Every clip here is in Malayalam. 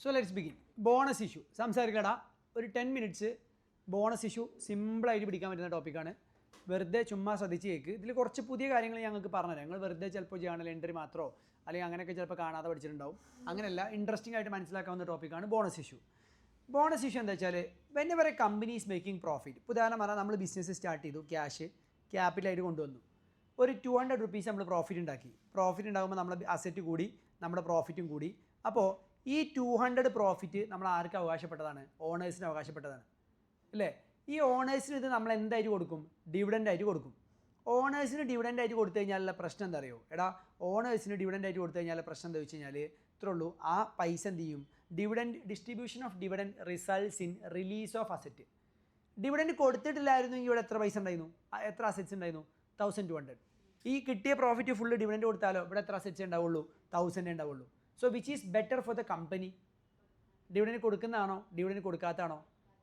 So let's begin. Bonus issue സംസാരിക്കടാ. ഒരു 10 മിനിറ്റ്സ് ബോണസ് ഇഷ്യൂ സിമ്പിളായിട്ട് പിടിക്കാൻ പറ്റുന്ന ടോപ്പിക്കാണ്. വെറുതെ ചുമ്മാ ശ്രദ്ധിച്ച് കേൾക്ക്. ഇതിൽ കുറച്ച് പുതിയ കാര്യങ്ങൾ ഞങ്ങൾക്ക് പറഞ്ഞുതരാം. ഞങ്ങൾ വെറുതെ ചിലപ്പോൾ ജേണൽ എൻട്രി മാത്രമോ അല്ലെങ്കിൽ അങ്ങനെയൊക്കെ ചിലപ്പോൾ കാണാതെ പഠിച്ചിട്ടുണ്ടാവും. അങ്ങനെയല്ല, ഇൻട്രസ്റ്റിംഗ് ആയിട്ട് മനസ്സിലാക്കാവുന്ന ടോപ്പിക്കാണ് ബോണസ് ഇഷ്യൂ. ബോണസ് ഇഷ്യൂ എന്താ വെച്ചാൽ, when ever A company is making profit. ഉദാഹരണം പറഞ്ഞാൽ നമ്മൾ ബിസിനസ് സ്റ്റാർട്ട് ചെയ്തു, ക്യാഷ് ക്യാപിറ്റലായിട്ട് കൊണ്ടുവന്നു, ഒരു 200 റുപ്പീസ് നമ്മൾ പ്രോഫിറ്റ് ഉണ്ടാക്കി. പ്രോഫിറ്റ് ഉണ്ടാകുമ്പോൾ നമ്മുടെ അസറ്റ് കൂടി, നമ്മുടെ പ്രോഫിറ്റും കൂടി. അപ്പോൾ ഈ 200 പ്രോഫിറ്റ് നമ്മൾ ആർക്ക് അവകാശപ്പെട്ടതാണ്? ഓണേഴ്സിന് അവകാശപ്പെട്ടതാണ് അല്ലേ? ഈ ഓണേഴ്സിന് ഇത് നമ്മൾ എന്തായിട്ട് കൊടുക്കും? ഡിവിഡൻ്റ് ആയിട്ട് കൊടുക്കും. ഓണേഴ്സിന് ഡിവിഡൻ്റ് ആയിട്ട് കൊടുത്തു കഴിഞ്ഞാലുള്ള പ്രശ്നം എന്താ അറിയോ? എടാ, ഓണേഴ്സിന് ഡിവിഡൻ്റ് ആയിട്ട് കൊടുത്തു കഴിഞ്ഞാൽ പ്രശ്നം എന്താ വെച്ച് കഴിഞ്ഞാൽ ഇത്രേ ഉള്ളൂ. ആ പൈസ എന്ത് ചെയ്യും? Distribution of dividend results in release of asset. Dividend കൊടുത്തിട്ടില്ലായിരുന്നെങ്കിൽ ഇവിടെ എത്ര പൈസ ഉണ്ടായിരുന്നു? എത്ര അസറ്റ്സ് ഉണ്ടായിരുന്നു? 1200. ഈ കിട്ടിയ പ്രോഫിറ്റ് ഫുള്ള് ഡിവിഡൻഡ് കൊടുത്താലോ ഇവിടെ എത്ര അസറ്റ്സ് ഉണ്ടാവുള്ളൂ? 1000 ഉണ്ടാവുള്ളൂ. So which is better for the company? Dividend കൊടുക്കുന്നതാണോ ഡിവിഡൻഡ് കൊടുക്കാത്തതാണോ?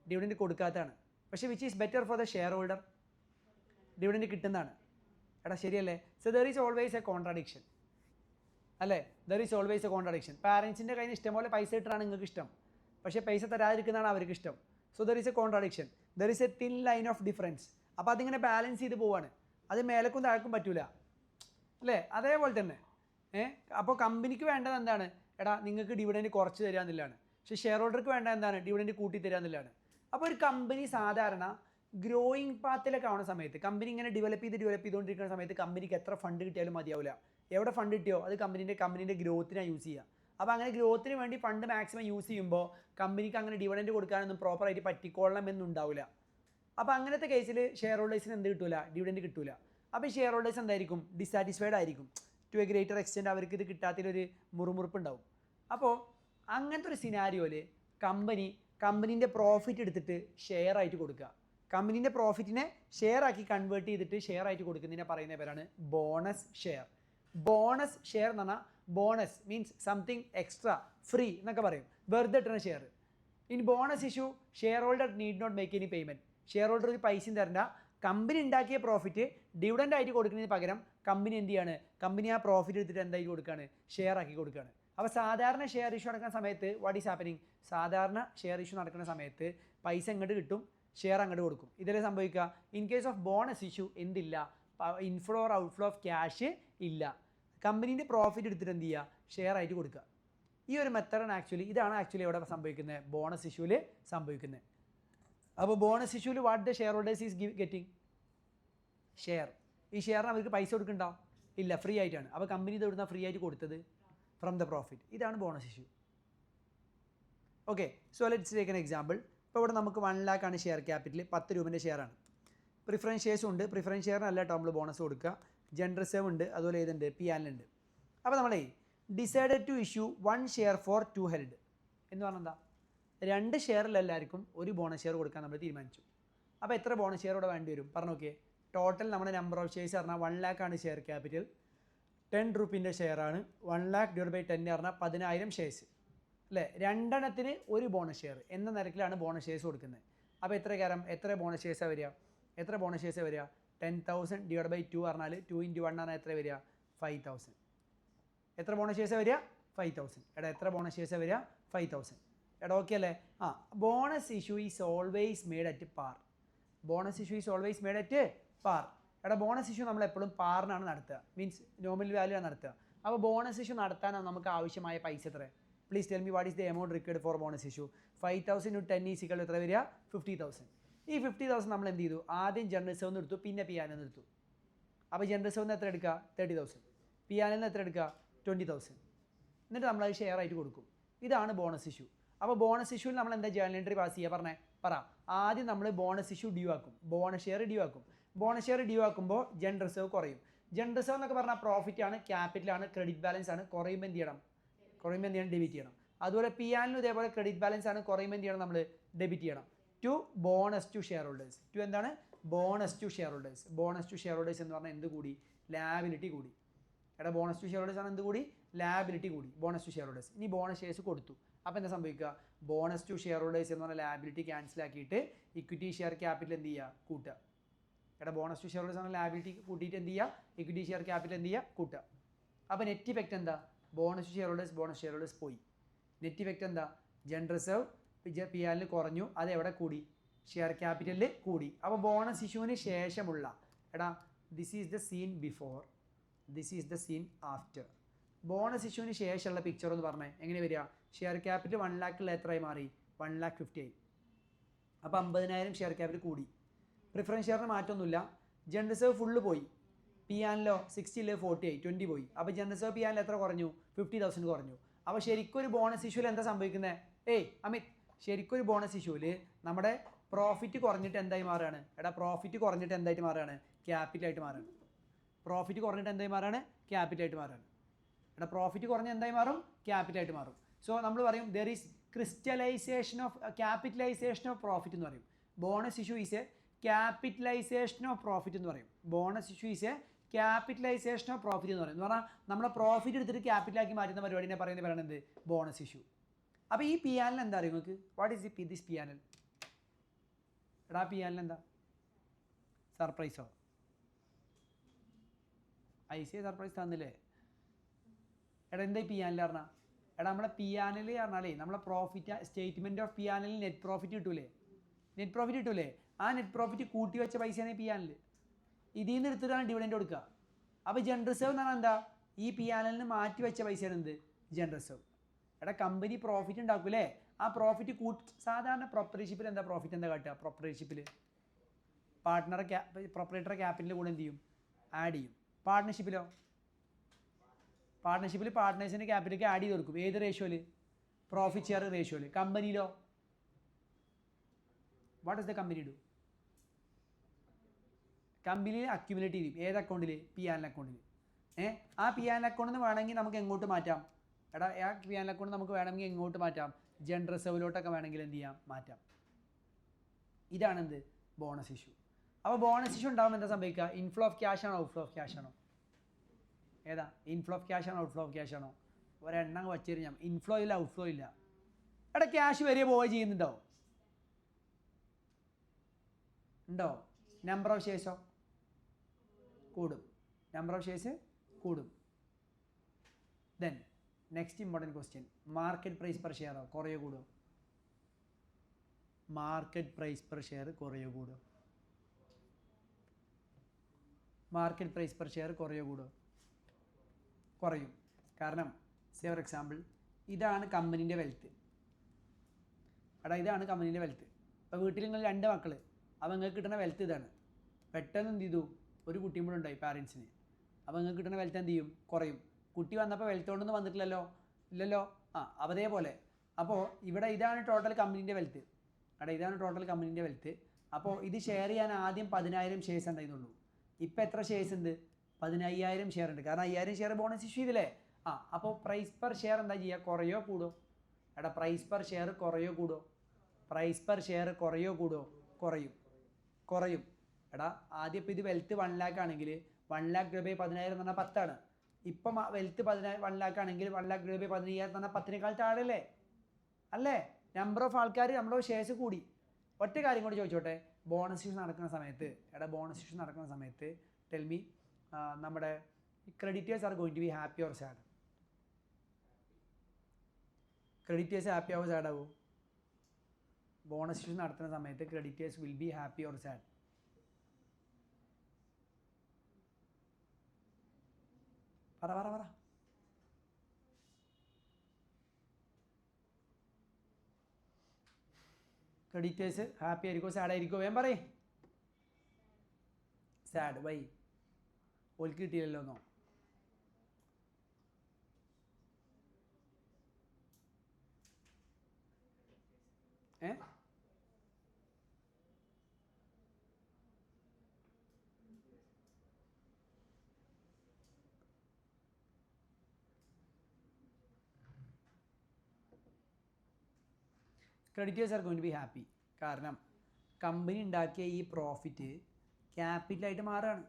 ഡിവിഡൻഡ് കൊടുക്കാത്തതാണ്. പക്ഷേ which is better for the share holder? Dividend കിട്ടുന്നതാണ്. എടാ ശരിയല്ലേ? So there is always a contradiction അല്ലേ? There is always a contradiction. പാരൻസിൻ്റെ കയ്യിൽ നിന്ന് ഇഷ്ടംപോലെ പൈസ കിട്ടാണ് നിങ്ങൾക്ക് ഇഷ്ടം, പക്ഷേ പൈസ തരാതിരിക്കുന്നതാണ് അവർക്ക് ഇഷ്ടം. So there is A contradiction. There is A thin line of difference. അപ്പോൾ അതിങ്ങനെ ബാലൻസ് ചെയ്ത് പോവാണ്. അത് മേലക്കും താഴേക്കും പറ്റൂല അല്ലേ? അതേപോലെ തന്നെ അപ്പോൾ കമ്പനിക്ക് വേണ്ടത് എന്താണ്? എടാ നിങ്ങൾക്ക് ഡിവിഡൻഡ് കുറച്ച് തരാമെന്നില്ലാണ്. പക്ഷേ ഷെയർ ഹോൾഡർക്ക് വേണ്ട എന്താണ്? ഡിവിഡൻഡ് കൂട്ടി തരാമെന്നില്ലാണ്. അപ്പോൾ ഒരു കമ്പനി സാധാരണ ഗ്രോയിങ് പാത്തിലൊക്കെ ആവുന്ന സമയത്ത്, കമ്പനി ഇങ്ങനെ ഡെവലപ്പ് ചെയ്തുകൊണ്ടിരിക്കുന്ന സമയത്ത് കമ്പനിക്ക് എത്ര ഫണ്ട് കിട്ടിയാലും മതിയാവില്ല. എവിടെ ഫണ്ട് കിട്ടിയോ അത് കമ്പനീൻ്റെ ഗ്രോത്തിനാണ് യൂസ് ചെയ്യുക. അപ്പോൾ അങ്ങനെ ഗ്രോത്തിന് വേണ്ടി ഫണ്ട് മാക്സിമം യൂസ് ചെയ്യുമ്പോൾ കമ്പനിക്ക് അങ്ങനെ ഡിവിഡൻഡ് കൊടുക്കാനൊന്നും പ്രോപ്പറായിട്ട് പറ്റിക്കൊള്ളണം എന്നുണ്ടാവില്ല. അപ്പോൾ അങ്ങനത്തെ കേസിൽ ഷെയർ ഹോൾഡേഴ്സിന് എന്ത് കിട്ടില്ല? ഡിവിഡൻഡ് കിട്ടില്ല. അപ്പോൾ ഷെയർ ഹോൾഡേഴ്സ് എന്തായിരിക്കും? ഡിസാറ്റിസ്ഫൈഡ് ആയിരിക്കും. ടു എ ഗ്രേറ്റർ എക്സ്റ്റെൻറ്റ് അവർക്ക് ഇത് കിട്ടാത്തതിലൊരു മുറുമുറുപ്പ് ഉണ്ടാവും. അപ്പോൾ അങ്ങനത്തെ ഒരു സിനാരിയോയിൽ കമ്പനീൻ്റെ പ്രോഫിറ്റ് എടുത്തിട്ട് ഷെയർ ആയിട്ട് കൊടുക്കുക. കമ്പനീൻ്റെ പ്രോഫിറ്റിനെ ഷെയർ ആക്കി കൺവേർട്ട് ചെയ്തിട്ട് ഷെയർ ആയിട്ട് കൊടുക്കുന്നതിനെ പറയുന്ന പേരാണ് ബോണസ് ഷെയർ. ബോണസ് ഷെയർ എന്ന് പറഞ്ഞാൽ bonus means something extra, free എന്നൊക്കെ പറയും, വെറുതെ ഇട്ടുന്ന share. In bonus issue share holder need not make any payment. Share holder ഒരു പൈസയും തരണ്ട. കമ്പനി ഉണ്ടാക്കിയ പ്രോഫിറ്റ് ഡിവിഡൻ്റ് ആയിട്ട് കൊടുക്കുന്നതിന് പകരം കമ്പനി എന്ത് ചെയ്യാണ്? കമ്പനി ആ പ്രോഫിറ്റ് എടുത്തിട്ട് എന്തായിട്ട് കൊടുക്കുകയാണ്? ഷെയർ ആക്കി കൊടുക്കുകയാണ്. അപ്പോൾ സാധാരണ ഷെയർ ഇഷ്യൂ നടക്കുന്ന സമയത്ത് വാട്ട് ഈസ് ഹാപ്പനിങ്? സാധാരണ ഷെയർ ഇഷ്യൂ നടക്കുന്ന സമയത്ത് പൈസ ഇങ്ങോട്ട് കിട്ടും, ഷെയർ അങ്ങോട്ട് കൊടുക്കും. ഇതിലെ സംഭവിക്കുക. In case of bonus issue എന്തില്ല? Inflow or outflow of cash ഇല്ല. കമ്പനീൻ്റെ പ്രോഫിറ്റ് എടുത്തിട്ട് എന്ത് ചെയ്യുക? ഷെയർ ആയിട്ട് കൊടുക്കുക. ഈ ഒരു മെത്തേഡാണ് ഇതാണ് ആക്ച്വലി ഇവിടെ സംഭവിക്കുന്നത്, ബോണസ് ഇഷ്യൂവിൽ സംഭവിക്കുന്നത്. അപ്പോൾ ബോണസ് ഇഷ്യൂവിൽ what the share holders is getting? Share. ഈ ഷെയറിന് അവർക്ക് പൈസ കൊടുക്കണ്ടോ? ഇല്ല, ഫ്രീ ആയിട്ടാണ്. അപ്പോൾ കമ്പനി ഇത് എവിടുന്ന ഫ്രീ ആയിട്ട് കൊടുത്തത്? From the profit. ഇതാണ് bonus issue. Okay, so let's take an example. ഇപ്പോൾ ഇവിടെ നമുക്ക് 1 lakh ആണ് ഷെയർ ക്യാപിറ്റൽ, 10 രൂപേൻ്റെ ഷെയറാണ്. പ്രിഫറൻസ് ഷെയർസും ഉണ്ട്. പ്രിഫറൻസ് ഷെയറിനല്ല കേട്ടോ നമ്മൾ ബോണസ് കൊടുക്കുക. ജനറൽ റിസർവ് ഉണ്ട്, അതുപോലെ ഏതുണ്ട്? പിയാനുണ്ട്. അപ്പോൾ നമ്മളെ decided to issue 1 share for 2 held എന്ന് പറഞ്ഞാൽ എന്താ? 2 ഷെയറിൽ എല്ലാവർക്കും ഒരു ബോണസ് ഷെയർ കൊടുക്കാൻ നമ്മൾ തീരുമാനിച്ചു. അപ്പോൾ എത്ര ബോണസ് ഷെയർ ഇവിടെ വേണ്ടി വരും? പറഞ്ഞു നോക്കിയേ. ടോട്ടൽ നമ്മുടെ നമ്പർ ഓഫ് ഷെയർസ് പറഞ്ഞാൽ 1 lakh ആണ് ഷെയർ ക്യാപിറ്റൽ, 10 റുപ്പീൻ്റെ ഷെയറാണ്. 1 lakh ഡിവൈഡ് ബൈ 10 പറഞ്ഞാൽ 10,000 ഷെയർസ് അല്ലേ? 2 എണ്ണത്തിന് ഒരു ബോണസ് ഷെയർ എന്ന നിരക്കിലാണ് ബോണസ് ഷെയർസ് കൊടുക്കുന്നത്. അപ്പോൾ എത്ര ബോണസ് ഷെയർസാണ് വരിക? 10,000 ഡിവൈഡ് ബൈ 2 പറഞ്ഞാൽ 2 × 1 പറഞ്ഞാൽ എത്ര വരിക? 5,000. എത്ര ബോണസ് ഷെയർസാണ് വരിക? 5,000. എടാ എത്ര ബോണസ് ഷെയർസാണ് വരിക? 5,000. എടാ ഓക്കെ അല്ലേ? Bonus issue is always made at par. Bonus issue is always made at par. എടാ ബോണസ് ഇഷ്യൂ നമ്മൾ എപ്പോഴും പാറിനാണ് നടത്തുക, മീൻസ് നോമിനൽ വാല്യൂ ആണ് നടത്തുക. അപ്പോൾ ബോണസ് ഇഷ്യൂ നടത്താനാണ് നമുക്ക് ആവശ്യമായ പൈസ എത്ര? Please tell me what is the amount required for bonus issue? 5,000 × 10 is എത്ര വരിക? 50,000. ഈ 50,000 നമ്മൾ എന്ത് ചെയ്തു? ആദ്യം ജനറൽ റിസർവ് എടുത്തു, പിന്നെ പിയാനിൽ നിന്ന് എടുത്തു. അപ്പോൾ ജനറൽ റിസർവ് എത്ര എടുക്കുക? 30,000. പിയാനിൽ നിന്ന് എത്ര എടുക്കുക? 20,000. എന്നിട്ട് നമ്മളത് ഷെയർ ആയിട്ട് കൊടുക്കും. ഇതാണ് ബോണസ് ഇഷ്യൂ. അപ്പോൾ ബോണസ് ഇഷ്യൂവിൽ നമ്മൾ എന്താ ജേണൽ എൻട്രി പാസ് ചെയ്യുക? പറ. ആദ്യം നമ്മൾ ബോണസ് ഇഷ്യൂ ഡ്യൂ ആക്കും, ബോണസ് ഷെയർ ഡ്യൂ ആക്കും. ബോണസ് ഷെയർ ഡ്യൂ ആക്കുമ്പോൾ ജനറൽ റിസർവ് കുറയും. ജനറൽ റിസർവ് എന്നൊക്കെ പറഞ്ഞാൽ പ്രോഫിറ്റ് ആണ്, ക്യാപിറ്റലാണ്, ക്രെഡിറ്റ് ബാലൻസ് ആണ്. കുറയുമ്പോൾ എന്ത് ചെയ്യണം? ഡെബിറ്റ് ചെയ്യണം. അതുപോലെ പിയാനിലും ഇതേപോലെ ക്രെഡിറ്റ് ബാലൻസ് ആണ്, കുറയുമ്പോൾ എന്ത് ചെയ്യണം? നമ്മൾ ഡെബിറ്റ് ചെയ്യണം. To bonus to share holders. To എന്താണ്? Bonus to share holders. Bonus to share holders എന്ന് പറഞ്ഞാൽ എന്ത് കൂടി? ലാബിലിറ്റി കൂടി. എടാ ബോണസ് ടു ഷെയർ ഹോൾഡേഴ്സ് ആണ് എന്ത് കൂടി? ലാബിലിറ്റി കൂടി. Bonus to share holders. ഇനി ബോണസ് ഷെയർസ് കൊടുത്തു. അപ്പോൾ എന്താ സംഭവിക്കുക? ബോണസ് ടു ഷെയർ ഹോൾഡേഴ്സ് എന്ന് പറഞ്ഞാൽ ലാബിലിറ്റി ക്യാൻസൽ ആക്കിയിട്ട് ഇക്വിറ്റി ഷെയർ ക്യാപിറ്റൽ എന്ത് ചെയ്യുക? കൂട്ടുക. എടാ ബോണസ് ടു ഷെയർ ഹോൾഡേഴ്സ് ആണ് ലാബിലിറ്റി കൂട്ടിയിട്ട് എന്ത് ചെയ്യുക? ഇക്വിറ്റി ഷെയർ ക്യാപിറ്റൽ എന്ത് ചെയ്യുക? കൂട്ടുക. അപ്പോൾ നെറ്റ് ഇഫക്റ്റ് എന്താ? ബോണസ് ടു ഷെയർ ഹോൾഡേഴ്സ് പോയി. നെറ്റ് ഇഫക്റ്റ് എന്താ? ജനറൽ റിസർവ് പി ആറിൽ കുറഞ്ഞു, അത് എവിടെ കൂടി? ഷെയർ ക്യാപിറ്റലിൽ കൂടി. അപ്പോൾ ബോണസ് ഇഷ്യൂവിന് ശേഷമുള്ള എടാ this is the scene before, this is the scene after. Bonus ഇഷ്യൂവിന് ശേഷമുള്ള പിക്ചർ എന്ന് പറഞ്ഞാൽ എങ്ങനെ വരിക? ഷെയർ ക്യാപിറ്റൽ 1 lakh എത്രയായി മാറി? 1,50,000 ആയി. അപ്പോൾ 50,000 ഷെയർ ക്യാപിറ്റൽ കൂടി. പ്രിഫറൻസ് ഷെയറിന് മാറ്റമൊന്നുമില്ല. ജനറൽ റിസർവ് ഫുള്ള് പോയി. പി ആനിലോ 60 40 ആയി, 20 പോയി. അപ്പോൾ ജനറൽ റിസർവ് പി ആനിൽ എത്ര കുറഞ്ഞു? 50,000 കുറഞ്ഞു. അപ്പോൾ ശരിക്കും ഒരു ബോണസ് ഇഷ്യൂവിൽ എന്താ സംഭവിക്കുന്നത്? അമിത്, ശരിക്കും ഒരു ബോണസ് ഇഷ്യൂവിൽ നമ്മുടെ പ്രോഫിറ്റ് കുറഞ്ഞിട്ട് എന്തായി മാറുകയാണ്? എടാ പ്രോഫിറ്റ് കുറഞ്ഞിട്ട് എന്തായിട്ട് മാറുകയാണ്? ക്യാപിറ്റലായിട്ട് മാറുകയാണ്. പ്രോഫിറ്റ് കുറഞ്ഞിട്ട് എന്തായി മാറുകയാണ്? ക്യാപിറ്റലായിട്ട് മാറുകയാണ്. എടാ പ്രോഫിറ്റ് കുറഞ്ഞ എന്തായി മാറും? ക്യാപിറ്റലായിട്ട് മാറും. സോ നമ്മൾ പറയും there is crystallization of capitalization of profit എന്ന് പറയും. Bonus issue is a capitalization of profit എന്ന് പറയും. Bonus issue is a capitalization of profit എന്ന് പറയും. എന്ന് പറഞ്ഞാൽ നമ്മുടെ പ്രോഫിറ്റ് എടുത്തിട്ട് ക്യാപിറ്റലാക്കി മാറ്റുന്ന പരിപാടിനെ പറയുന്നത് ബോണസ് ഇഷ്യൂ. അപ്പോൾ ഈ പി ആനിൽ എന്താ അറിയും നിങ്ങൾക്ക്? What is this P anal? എടാ പി ആനിൽ എന്താ? സർപ്രൈസോ? ഐസിഐ സർപ്രൈസ് തന്നില്ലേ? എടാ എന്താ പി ആനിൽ പറഞ്ഞാൽ? എടാ നമ്മളെ പി ആനിൽ പറഞ്ഞാലേ നമ്മളെ പ്രോഫിറ്റ് സ്റ്റേറ്റ്മെൻറ്റ് ഓഫ് പി ആനിൽ നെറ്റ് പ്രോഫിറ്റ് കിട്ടൂലേ? നെറ്റ് പ്രോഫിറ്റ് കിട്ടൂലേ? ആ നെറ്റ് പ്രോഫിറ്റ് കൂട്ടി വെച്ച പൈസയാണ് പി ആനിൽ. ഇതിൽ നിന്ന് എടുത്തിട്ടാണ് ഡിവിഡൻഡ് കൊടുക്കുക. അപ്പോൾ ജനറൽ റിസർവ് എന്ന് പറഞ്ഞാൽ എന്താ? ഈ പി ആനിൽ നിന്ന് മാറ്റി വെച്ച പൈസയാണ് എന്ത്? General reserve. എടാ കമ്പനി പ്രോഫിറ്റ് ഉണ്ടാക്കൂലേ? ആ പ്രോഫിറ്റ് സാധാരണ പ്രൊപ്പറേറ്റർഷിപ്പിൽ എന്താ പ്രോഫിറ്റ് എന്താ കാട്ടുക? പ്രൊപ്പറേറ്റർഷിപ്പിൽ പ്രൊപ്പറേറ്റർ ക്യാപിറ്റലിൻ്റെ കൂടെ എന്ത് ചെയ്യും? ആഡ് ചെയ്യും. പാർട്ട്ണർഷിപ്പിലോ? പാർട്ട്ണർഷിപ്പിൽ പാർട്ട്നേഴ്സിൻ്റെ ക്യാപിറ്റലിലേക്ക് ആഡ് ചെയ്ത് കൊടുക്കും. ഏത് റേഷ്യോയിൽ? പ്രോഫിറ്റ് ഷെയർ റേഷ്യോയിൽ. കമ്പനിയിലോ? What is the company do? കമ്പനിയിൽ അക്യുമുലേറ്റ് ചെയ്യും. ഏത് അക്കൗണ്ടിൽ? പി ആൻ അക്കൗണ്ടിൽ. ആ പി ആൻ അക്കൗണ്ടിൽ നിന്ന് വേണമെങ്കിൽ നമുക്ക് എങ്ങോട്ട് മാറ്റാം? എടാ ആ പി ആൻ അക്കൗണ്ട് നമുക്ക് വേണമെങ്കിൽ എങ്ങോട്ട് മാറ്റാം? ജനറൽ റിസർവിലോട്ടൊക്കെ വേണമെങ്കിൽ എന്ത് ചെയ്യാം? മാറ്റാം. ഇതാണ് എന്ത്? Bonus issue. അപ്പോൾ ബോണസ് ഇഷ്യൂ ഉണ്ടാകുമ്പോൾ എന്താ സംഭവിക്കുക? ഇൻഫ്ലോ ഓഫ് ക്യാഷ് ആണോ ഔട്ട്ഫ്ലോ ഓഫ് ക്യാഷ് ആണോ? ഏതാ? ഇൻഫ്ലോ ഓഫ് ക്യാഷ് ആണോ ഔട്ട്ഫ്ലോ ഓഫ് ക്യാഷ് ആണോ? ഒരെണ്ണം വച്ചുകഴിഞ്ഞാൽ ഇൻഫ്ലോ ഇല്ല ഔട്ട്ഫ്ലോ ഇല്ല. എടാ ക്യാഷ് വരിക പോവുക ചെയ്യുന്നുണ്ടോ? ഉണ്ടോ? നമ്പർ ഓഫ് ഷെയർസോ? കൂടും. നമ്പർ ഓഫ് ഷെയർസ് കൂടും. Then next important question, market price per ഷെയറോ കുറയോ കൂടോ? മാർക്കറ്റ് പ്രൈസ് പെർ ഷെയർ കുറയോ കൂടോ? മാർക്കറ്റ് പ്രൈസ് പെർ ഷെയർ കുറയോ കൂടോ? കുറയും. കാരണം സേ ഫോർ എക്സാമ്പിൾ ഇതാണ് കമ്പനീൻ്റെ വെൽത്ത്. എടാ ഇതാണ് കമ്പനീൻ്റെ വെൽത്ത്. ഇപ്പോൾ വീട്ടിൽ നിങ്ങൾ 2 മക്കൾ, അപ്പോൾ നിങ്ങൾക്ക് കിട്ടുന്ന വെൽത്ത് ഇതാണ്. പെട്ടെന്ന് എന്ത് ചെയ്തു? ഒരു കുട്ടിയും കൂടെ ഉണ്ടായി പാരൻസിന്. അപ്പോൾ നിങ്ങൾക്ക് കിട്ടുന്ന വെൽത്ത് എന്ത് ചെയ്യും? കുറയും. കുട്ടി വന്നപ്പോൾ വെൽത്ത് കൊണ്ടൊന്നും വന്നിട്ടില്ലല്ലോ, ഇല്ലല്ലോ. അപ്പോൾ അതേപോലെ അപ്പോൾ ഇവിടെ ഇതാണ് ടോട്ടൽ കമ്പനീൻ്റെ വെൽത്ത്. എടാ ഇതാണ് ടോട്ടൽ കമ്പനീൻ്റെ വെൽത്ത്. അപ്പോൾ ഇത് ഷെയർ ചെയ്യാൻ ആദ്യം 10,000 ഷെയർസ് ഉണ്ടായിരുന്നുള്ളൂ. ഇപ്പോൾ എത്ര ഷെയർസ് ഉണ്ട്? 15,000 ഷെയർ ഉണ്ട്. കാരണം 5,000 ഷെയർ ബോണസ് ഇഷ്യൂ ചെയ്തില്ലേ? അപ്പോൾ പ്രൈസ് പെർ ഷെയർ എന്താ ചെയ്യുക? കുറയോ കൂടോ? എടാ പ്രൈസ് പെർ ഷെയർ കുറയോ കൂടോ? പ്രൈസ് പെർ ഷെയർ കുറയോ കൂടോ? കുറയും. കുറയും. എടാ ആദ്യം ഇപ്പോൾ ഇത് വെൽത്ത് 1 lakh ആണെങ്കിൽ 1 lakh രൂപ 10,000 എന്ന് പറഞ്ഞാൽ 10 ആണ്. ഇപ്പം വെൽത്ത് 1 lakh ആണെങ്കിൽ 1 lakh രൂപ 15,000 എന്ന് പറഞ്ഞാൽ 10-നേക്കാൾ താഴെ അല്ലേ? നമ്പർ ഓഫ് ആൾക്കാർ, നമ്പർ ഓഫ് ഷെയർസ് കൂടി. ഒറ്റ കാര്യം കൂടി ചോദിച്ചോട്ടെ, ബോണസ് ഇഷ്യൂ നടക്കുന്ന സമയത്ത്, എടാ ബോണസ് ഇഷ്യൂ നടക്കുന്ന സമയത്ത് ടെൽ മീ നമ്മുടെ creditors are going to be happy or sad? Creditors happy ആവോ സാഡ് ആവോ? ബോണസ് ഇഷ്യൂ നടത്തുന്ന സമയത്ത് creditors will be happy or sad? പറ. ക്രെഡിറ്റേഴ്സ് ഹാപ്പി ആയിരിക്കോ സാഡ് ആയിരിക്കോ? വേഗം പറയേ. സാഡ്. വൈ? ഓൽക്ക് കിട്ടിയില്ലല്ലോ എന്നോ? Creditors are going to be happy. കാരണം കമ്പനി ഉണ്ടാക്കിയ ഈ പ്രോഫിറ്റ് ക്യാപിറ്റലായിട്ട് മാറുകയാണ്.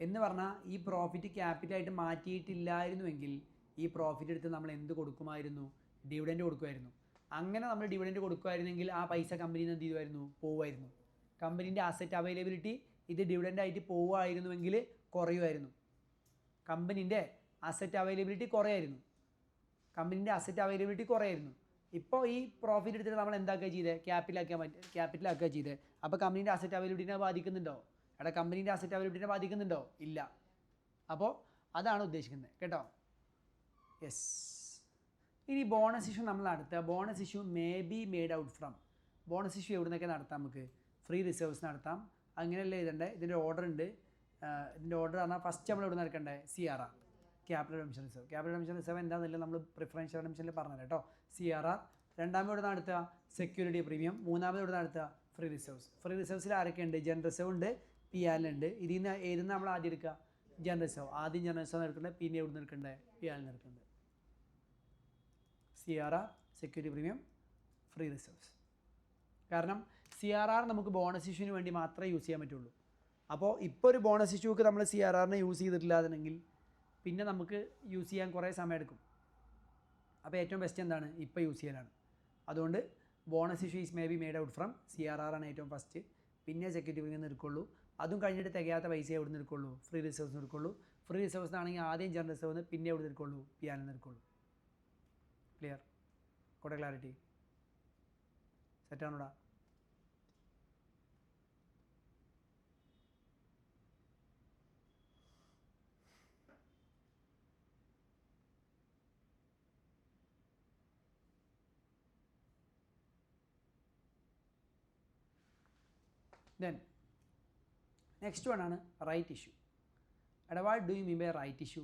എന്ന് പറഞ്ഞാൽ ഈ പ്രോഫിറ്റ് ക്യാപിറ്റലായിട്ട് മാറ്റിയിട്ടില്ലായിരുന്നുവെങ്കിൽ ഈ പ്രോഫിറ്റ് എടുത്ത് നമ്മൾ എന്ത് കൊടുക്കുമായിരുന്നു? ഡിവിഡൻഡ് കൊടുക്കുമായിരുന്നു. അങ്ങനെ നമ്മൾ ഡിവിഡൻഡ് കൊടുക്കുമായിരുന്നെങ്കിൽ ആ പൈസ കമ്പനിയിൽ നിന്ന് എന്ത് ചെയ്യുമായിരുന്നു? പോവുമായിരുന്നു. കമ്പനീൻ്റെ അസറ്റ് അവൈലബിലിറ്റി ഇത് ഡിവിഡൻഡായിട്ട് പോവുമായിരുന്നുവെങ്കിൽ കുറയുമായിരുന്നു. കമ്പനീൻ്റെ അസറ്റ് അവൈലബിലിറ്റി കുറയായിരുന്നു. ഇപ്പോൾ ഈ പ്രോഫിറ്റ് എടുത്തിട്ട് നമ്മൾ എന്താക്കുക ചെയ്തത്, ക്യാപിറ്റലാക്കുക ചെയ്തത്. അപ്പോൾ കമ്പനീൻ്റെ അസറ്റ് അവൈലബിലിറ്റിനെ ബാധിക്കുന്നുണ്ടോ? എടാ കമ്പനീൻ്റെ അസറ്റ് അവൈലബിലിറ്റിനെ ബാധിക്കുന്നുണ്ടോ? ഇല്ല. അപ്പോൾ അതാണ് ഉദ്ദേശിക്കുന്നത് കേട്ടോ. യെസ്. ഇനി ബോണസ് ഇഷ്യൂ നമ്മൾ നടത്തുക. Bonus issue may be made out from. Bonus issue എവിടെ നിന്നൊക്കെ നടത്താം? നമുക്ക് ഫ്രീ റിസർവ്സ് നടത്താം. അങ്ങനെയല്ലേ എഴുതണ്ടേ? ഇതിൻ്റെ ഓർഡർ ഉണ്ട്. ഇതിൻ്റെ ഓർഡർ പറഞ്ഞാൽ ഫസ്റ്റ് നമ്മൾ എവിടെ നടക്കണ്ടേ? CRR, capital redemption reserve. Capital redemption reserve എന്താണെന്നില്ല നമ്മൾ പ്രിഫറൻഷ്യൽ റിഡംഷനിൽ പറഞ്ഞത് കേട്ടോ. CRR. രണ്ടാമത് ഇവിടെ നടത്തുക സെക്യൂരിറ്റി പ്രീമിയം. മൂന്നാമത് ഇവിടെ നടത്തുക ഫ്രീ റിസർവ്സ്. ഫ്രീ റിസർവ്സിൽ ആരൊക്കെ ഉണ്ട്? ജനറൽ റിസർവ് ഉണ്ട്, PL ഉണ്ട്. ഇതിൽ നിന്ന് ഏതെന്ന് നമ്മൾ ആദ്യം എടുക്കുക? General reserve. ആദ്യം ജനറൽ റിസർവ് എടുക്കേണ്ടത്, പിന്നെ എവിടെ നിന്ന് എടുക്കേണ്ടത്? PL എടുക്കേണ്ടത്. CRR, security premium, free reserves. കാരണം CRR നമുക്ക് ബോണസ് ഇഷ്യൂവിന് വേണ്ടി മാത്രമേ യൂസ് ചെയ്യാൻ പറ്റുള്ളൂ. അപ്പോൾ ഇപ്പോൾ ഒരു ബോണസ് ഇഷ്യൂക്ക് നമ്മൾ CRRനെ യൂസ് ചെയ്തിട്ടില്ലാതെങ്കിൽ പിന്നെ നമുക്ക് യൂസ് ചെയ്യാൻ കുറേ സമയം എടുക്കും. അപ്പോൾ ഏറ്റവും ബെസ്റ്റ് എന്താണ്? ഇപ്പോൾ യൂസ് ചെയ്യലാണ്. അതുകൊണ്ട് bonus issue is may be made out from CRR ആണ് ഏറ്റവും ഫസ്റ്റ്. പിന്നെ സെക്യൂരിറ്റി പ്രീമിയം എടുക്കുള്ളൂ. അതും കഴിഞ്ഞിട്ട് തികയാത്ത പൈസ എവിടെ നിന്ന് എടുക്കുള്ളൂ? ഫ്രീ റിസർവ്സ് എടുക്കുള്ളൂ. ഫ്രീ റിസർവ്സ് ആണെങ്കിൽ ആദ്യം ജനറൽ റിസർവ്, പിന്നെ എവിടെ നിന്ന് എടുക്കുള്ളൂ? PL എടുക്കുള്ളൂ. ക്ലിയർ? കൂടെ ക്ലാരിറ്റി സെറ്റാണോടാ? ദെൻ നെക്സ്റ്റ് വൺ ആണ് റൈറ്റ് ഇഷ്യൂ. എടാ what do you mean by right issue?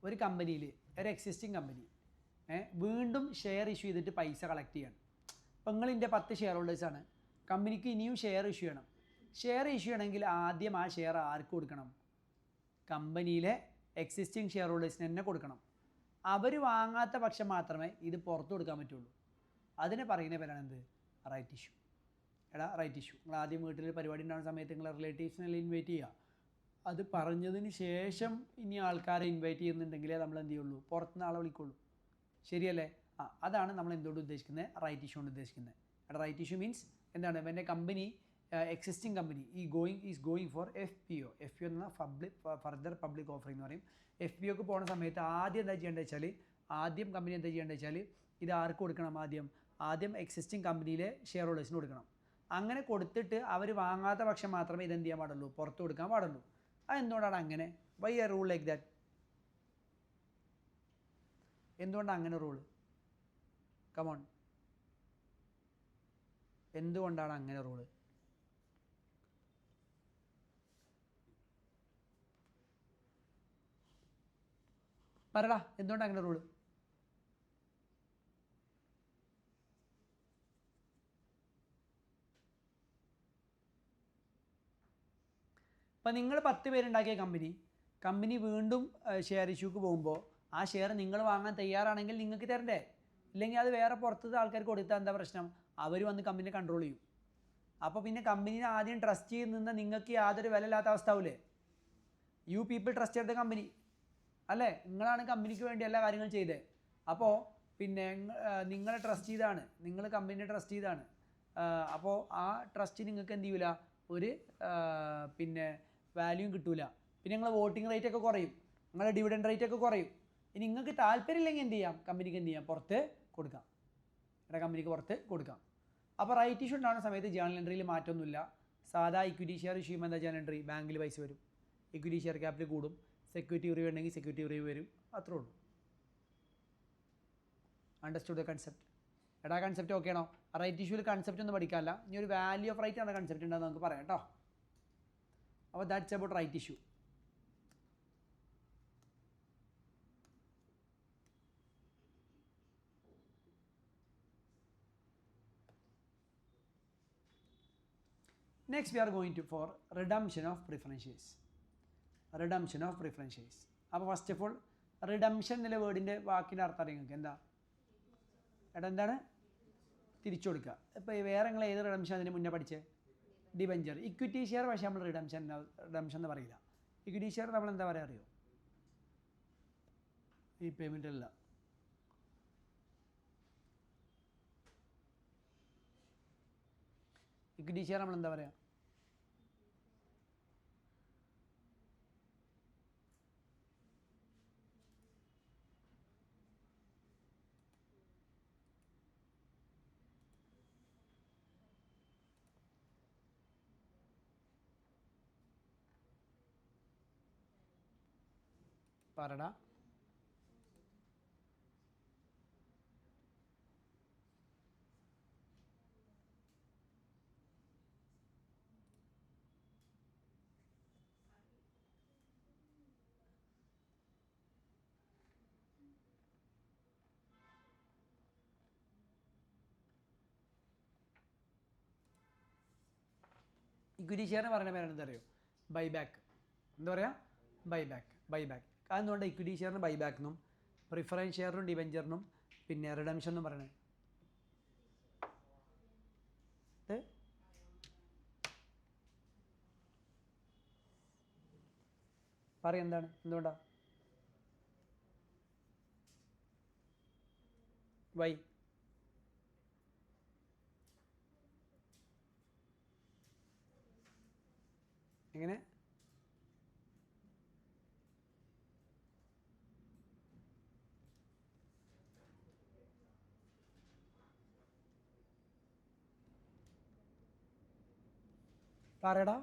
ഒരു കമ്പനിയിൽ, ഒരു എക്സിസ്റ്റിംഗ് കമ്പനി വീണ്ടും ഷെയർ ഇഷ്യൂ ചെയ്തിട്ട് പൈസ കളക്ട് ചെയ്യണം. അപ്പോൾ നിങ്ങളിൻ്റെ 10 ഷെയർ ഹോൾഡേഴ്സാണ്. കമ്പനിക്ക് ഇനിയും ഷെയർ ഇഷ്യൂ ചെയ്യണം. ഷെയർ ഇഷ്യൂ ചെയ്യണമെങ്കിൽ ആദ്യം ആ ഷെയർ ആർക്ക് കൊടുക്കണം? കമ്പനിയിലെ എക്സിസ്റ്റിംഗ് ഷെയർ ഹോൾഡേഴ്സിന് തന്നെ കൊടുക്കണം. അവർ വാങ്ങാത്ത പക്ഷം മാത്രമേ ഇത് പുറത്തു കൊടുക്കാൻ പറ്റുള്ളൂ. അതിനെ പറയുന്ന പേരാണ് എന്ത്? Right issue. എടാ റൈറ്റ് ഇഷ്യൂ, നിങ്ങൾ ആദ്യം വീട്ടിൽ പരിപാടി ഉണ്ടാകുന്ന സമയത്ത് നിങ്ങളെ റിലേറ്റീവ്സിനെല്ലാം ഇൻവൈറ്റ് ചെയ്യുക. അത് പറഞ്ഞതിന് ശേഷം ഇനി ആൾക്കാരെ ഇൻവൈറ്റ് ചെയ്യുന്നുണ്ടെങ്കിലേ നമ്മൾ എന്ത് ചെയ്യുള്ളൂ? പുറത്തുനിന്ന് ആളെ വിളിക്കുള്ളൂ. ശരിയല്ലേ? അതാണ് നമ്മൾ എന്തുകൊണ്ട് ഉദ്ദേശിക്കുന്നത്? റൈറ്റ് ഇഷ്യൂ കൊണ്ട് ഉദ്ദേശിക്കുന്നത്. എടാ റൈറ്റ് ഇഷ്യൂ മീൻസ് എന്താണ്? എൻ്റെ company, existing company is going for FPO. FPO എന്ന് പറഞ്ഞാൽ ഫർദർ പബ്ലിക് ഓഫറിംഗ് എന്ന് പറയും. FPOക്ക് പോകുന്ന സമയത്ത് ആദ്യം എന്താ ചെയ്യേണ്ടത് വെച്ചാൽ, കമ്പനി എന്താ ചെയ്യേണ്ടത് വെച്ചാൽ ഇത് ആർക്ക് കൊടുക്കണം? ആദ്യം എക്സിസ്റ്റിംഗ് കമ്പനിയിലെ ഷെയർ ഹോൾഡേഴ്സിന് കൊടുക്കണം. അങ്ങനെ കൊടുത്തിട്ട് അവർ വാങ്ങാത്ത പക്ഷം മാത്രമേ ഇതെന്ത് ചെയ്യാൻ പാടുള്ളൂ? പുറത്ത് കൊടുക്കാൻ പാടുള്ളൂ. അതെന്തുകൊണ്ടാണ് അങ്ങനെ? Why a rule like that? എന്തുകൊണ്ടാണ് അങ്ങനെ റൂൾ? കമോൺ, എന്തുകൊണ്ടാണ് അങ്ങനെ റൂള്? പറടാ, എന്തുകൊണ്ടാണ് അങ്ങനെ റൂള്? അപ്പം നിങ്ങൾ 10 പേരുണ്ടാക്കിയ കമ്പനി വീണ്ടും ഷെയർ ഇഷ്യൂക്ക് പോകുമ്പോൾ ആ ഷെയർ നിങ്ങൾ വാങ്ങാൻ തയ്യാറാണെങ്കിൽ നിങ്ങൾക്ക് തരണ്ടേ? ഇല്ലെങ്കിൽ അത് വേറെ പുറത്തത്തെ ആൾക്കാർക്ക് കൊടുത്താൽ എന്താ പ്രശ്നം? അവർ വന്ന് കമ്പനിയെ കൺട്രോൾ ചെയ്യും. അപ്പോൾ പിന്നെ കമ്പനീനെ ആദ്യം ട്രസ്റ്റ് ചെയ്ത് നിന്ന് നിങ്ങൾക്ക് യാതൊരു വിലയില്ലാത്ത അവസ്ഥ ആവില്ലേ? You people trusted the company അല്ലേ? നിങ്ങളാണ് കമ്പനിക്ക് വേണ്ടി എല്ലാ കാര്യങ്ങളും ചെയ്തത്. അപ്പോൾ പിന്നെ നിങ്ങളെ ട്രസ്റ്റ് ചെയ്താണ്, നിങ്ങൾ കമ്പനിയെ ട്രസ്റ്റ് ചെയ്താണ്. അപ്പോൾ ആ ട്രസ്റ്റ് നിങ്ങൾക്ക് എന്ത് ചെയ്യില്ല? ഒരു പിന്നെ വാല്യൂം കിട്ടൂല. പിന്നെ നിങ്ങളെ വോട്ടിംഗ് റേറ്റ് ഒക്കെ കുറയും, നിങ്ങളുടെ ഡിവിഡൻഡ് റേറ്റ് ഒക്കെ കുറയും. ഇനി നിങ്ങൾക്ക് താല്പര്യമില്ലെങ്കിൽ എന്ത് ചെയ്യാം? കമ്പനിക്ക് എന്ത് ചെയ്യാം? പുറത്ത് കൊടുക്കാം. കമ്പനിക്ക് പുറത്ത് കൊടുക്കാം. അപ്പോൾ റൈറ്റ് ഇഷ്യൂ ഉണ്ടാകുന്ന സമയത്ത് ജേണൽ എൻട്രിയിൽ മാറ്റമൊന്നുമില്ല. സാധാ ഇക്വിറ്റി ഷെയർ ഇഷ്യൂ ചെയ്യുമ്പോൾ എന്താ ജേണൽ എൻട്രി? ബാങ്കിൽ പൈസ വരും, ഇക്വിറ്റി ഷെയർ ക്യാപിറ്റൽ കൂടും, സെക്യൂരിറ്റി റിവ്യൂ ഉണ്ടെങ്കിൽ സെക്യൂരിറ്റി റിവ്യൂ വരും. അത്രേ ഉള്ളൂ. Understood the concept? എടാ കൺസെപ്റ്റ് ഓക്കെ ആണോ? റൈറ്റ് ഇഷ്യൂവിൽ കൺസെപ്റ്റ് ഒന്നും പഠിക്കാമല്ല, ഇനി ഒരു വാല്യൂ ഓഫ് റൈറ്റ് ആണ് കൺസെപ്റ്റ് ഉണ്ടെന്ന് നമുക്ക് പറയാം കേട്ടോ. അപ്പോൾ that's about right issue. Next we are going to for redemption of preference shares. Redemption of preference shares. അപ്പോൾ ഫസ്റ്റ് ഓഫ് ഓൾ റിഡംഷൻ എന്നുള്ള വേർഡിൻ്റെ വാക്കിൻ്റെ അർത്ഥം അറിയാം നിങ്ങൾക്ക് എന്താ? എടാ എന്താണ്? തിരിച്ചു കൊടുക്കുക. ഇപ്പോൾ വേറെ നിങ്ങൾ ഏത് റിഡംഷൻ അതിന് മുന്നേ പഠിച്ചേ? ഡിബഞ്ചർ. ഇക്വിറ്റി ഷെയർ പക്ഷേ നമ്മൾ റിഡംഷൻ എന്ന് പറയില്ല. ഇക്വിറ്റി ഷെയർ നമ്മൾ എന്താ പറയുക അറിയോ? ഈ പേയ്മെൻ്റ് അല്ല, ഇക്വിറ്റി ഷെയർ നമ്മൾ എന്താ പറയുക? പറടാ. ഇക്വിറ്റി ഷെയറിന് പറയുന്ന പേരാണ് എന്താ അറിയോ? ബൈബാക്ക്. എന്താ പറയുക? ബൈബാക്ക്. അതെന്തുകൊണ്ട് ഇക്വിറ്റി ഷെയറിന് ബൈബാക്ക് എന്നും പ്രിഫറൻസ് ഷെയറിനും ഡിബെഞ്ചറിനും പിന്നെ റിഡംഷൻ എന്നും പറയണത്? പറയും എന്താണ്, എന്തുകൊണ്ടാ? വൈ? എങ്ങനെ? പറയടാ.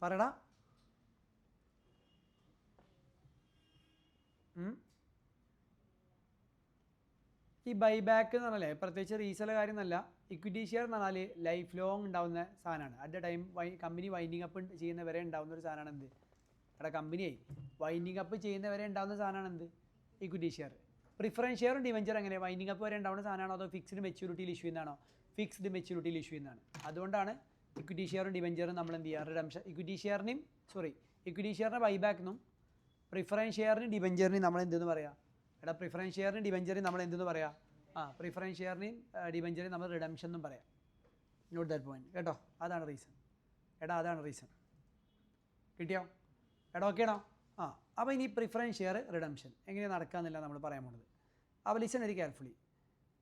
പറയടാ. ഈ ബൈബാക്ക് എന്ന് പറഞ്ഞാലേ പ്രത്യേകിച്ച് റീസെൽ കാര്യം എന്നല്ല. ഇക്വിറ്റി ഷെയർ എന്ന് പറഞ്ഞാൽ ലൈഫ് ലോങ് ഉണ്ടാവുന്ന സാധനമാണ്. At A time company winding up ചെയ്യുന്നവരെ ഉണ്ടാവുന്ന ഒരു സാധനമാണ് എന്ത്? അവിടെ കമ്പനിയായി വൈൻഡിങ് അപ്പ് ചെയ്യുന്നവരെ ഉണ്ടാവുന്ന സാധനമാണ് എന്ത്? Equity share. പ്രിഫറൻസ് ഷെയറും ഡിവെഞ്ചർ എങ്ങനെ വൈൻഡിങ് അപ്പ് വരെ ഉണ്ടാവുന്ന സാധനമാണോ അതോ ഫിക്സ്ഡ് മെച്യൂരിറ്റിയിൽ ഇഷ്യൂ ചെയ്യുന്നതാണോ? ഫിക്സ്ഡ് മെച്യൂരിറ്റിയിൽ ഇഷ്യൂ ചെയ്യുന്നതാണ്. അതുകൊണ്ടാണ് ഇക്വിറ്റി ഷെയറും ഡിവെഞ്ചറും നമ്മൾ എന്ത് ചെയ്യുക? റിഡംഷൻ. ഇക്വിറ്റി ഷെയറിനെ ബൈബാക്ക് എന്നും പ്രിഫറൻസ് ഷെയറിന് ഡിവെഞ്ചറിനും നമ്മൾ എന്തെന്ന് പറയാം? എടാ പ്രിഫറൻസ് ഷെയറിന് ഡിവെഞ്ചറിന് നമ്മൾ എന്തെന്ന് പറയാം? പ്രിഫറൻസ് ഷെയറിനെയും ഡിവെഞ്ചറിനും നമ്മൾ റിഡംഷൻ എന്നും പറയാം. നോട്ട് ദാറ്റ് പോയിന്റ് കേട്ടോ. അതാണ് റീസൺ. അതാണ് റീസൺ. കിട്ടിയോ? ഓക്കെ ആണോ? അപ്പോൾ ഇനി പ്രിഫറൻസ് ഷെയർ റിഡംഷൻ എങ്ങനെയാണ് നടക്കാമെന്നില്ല നമ്മൾ പറയാൻ പോകുന്നത്. അപ്പോൾ listen very carefully.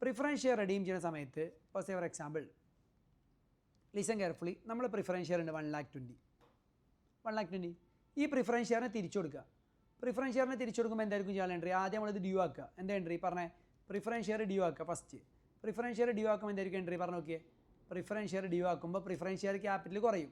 Preference share redeem ചെയ്യുന്ന സമയത്ത് ഫോർ എക്സാമ്പിൾ ലിസൺ കെയർഫുള്ളി. നമ്മൾ പ്രിഫറൻസ് ഷെയർ ഉണ്ട് 1,20,000. ഈ പ്രിഫറൻസ് ഷെയറിനെ തിരിച്ചു കൊടുക്കുക. പ്രിഫറൻസ് ഷെയറിനെ തിരിച്ചു കൊടുക്കുമ്പോൾ എന്തായിരിക്കും ചെയ്യാൻ എൻട്രി? ആദ്യം നമ്മളിത് ഡ്യൂ ആക്കുക. എന്താ എൻട്രി പറഞ്ഞേ? പ്രിഫറൻസ് ഷെയർ ഡ്യൂ ആക്കുക ഫസ്റ്റ്. പ്രിഫറൻസ് ഷെയർ ഡ്യൂ ആക്കുമ്പോൾ എന്തായിരിക്കും എൻട്രി പറഞ്ഞു നോക്കിയേ? പ്രിഫറൻസ് ഷെയർ ഡ്യൂ ആക്കുമ്പോൾ പ്രിഫറൻസ് ഷെയർ ക്യാപിറ്റൽ കുറയും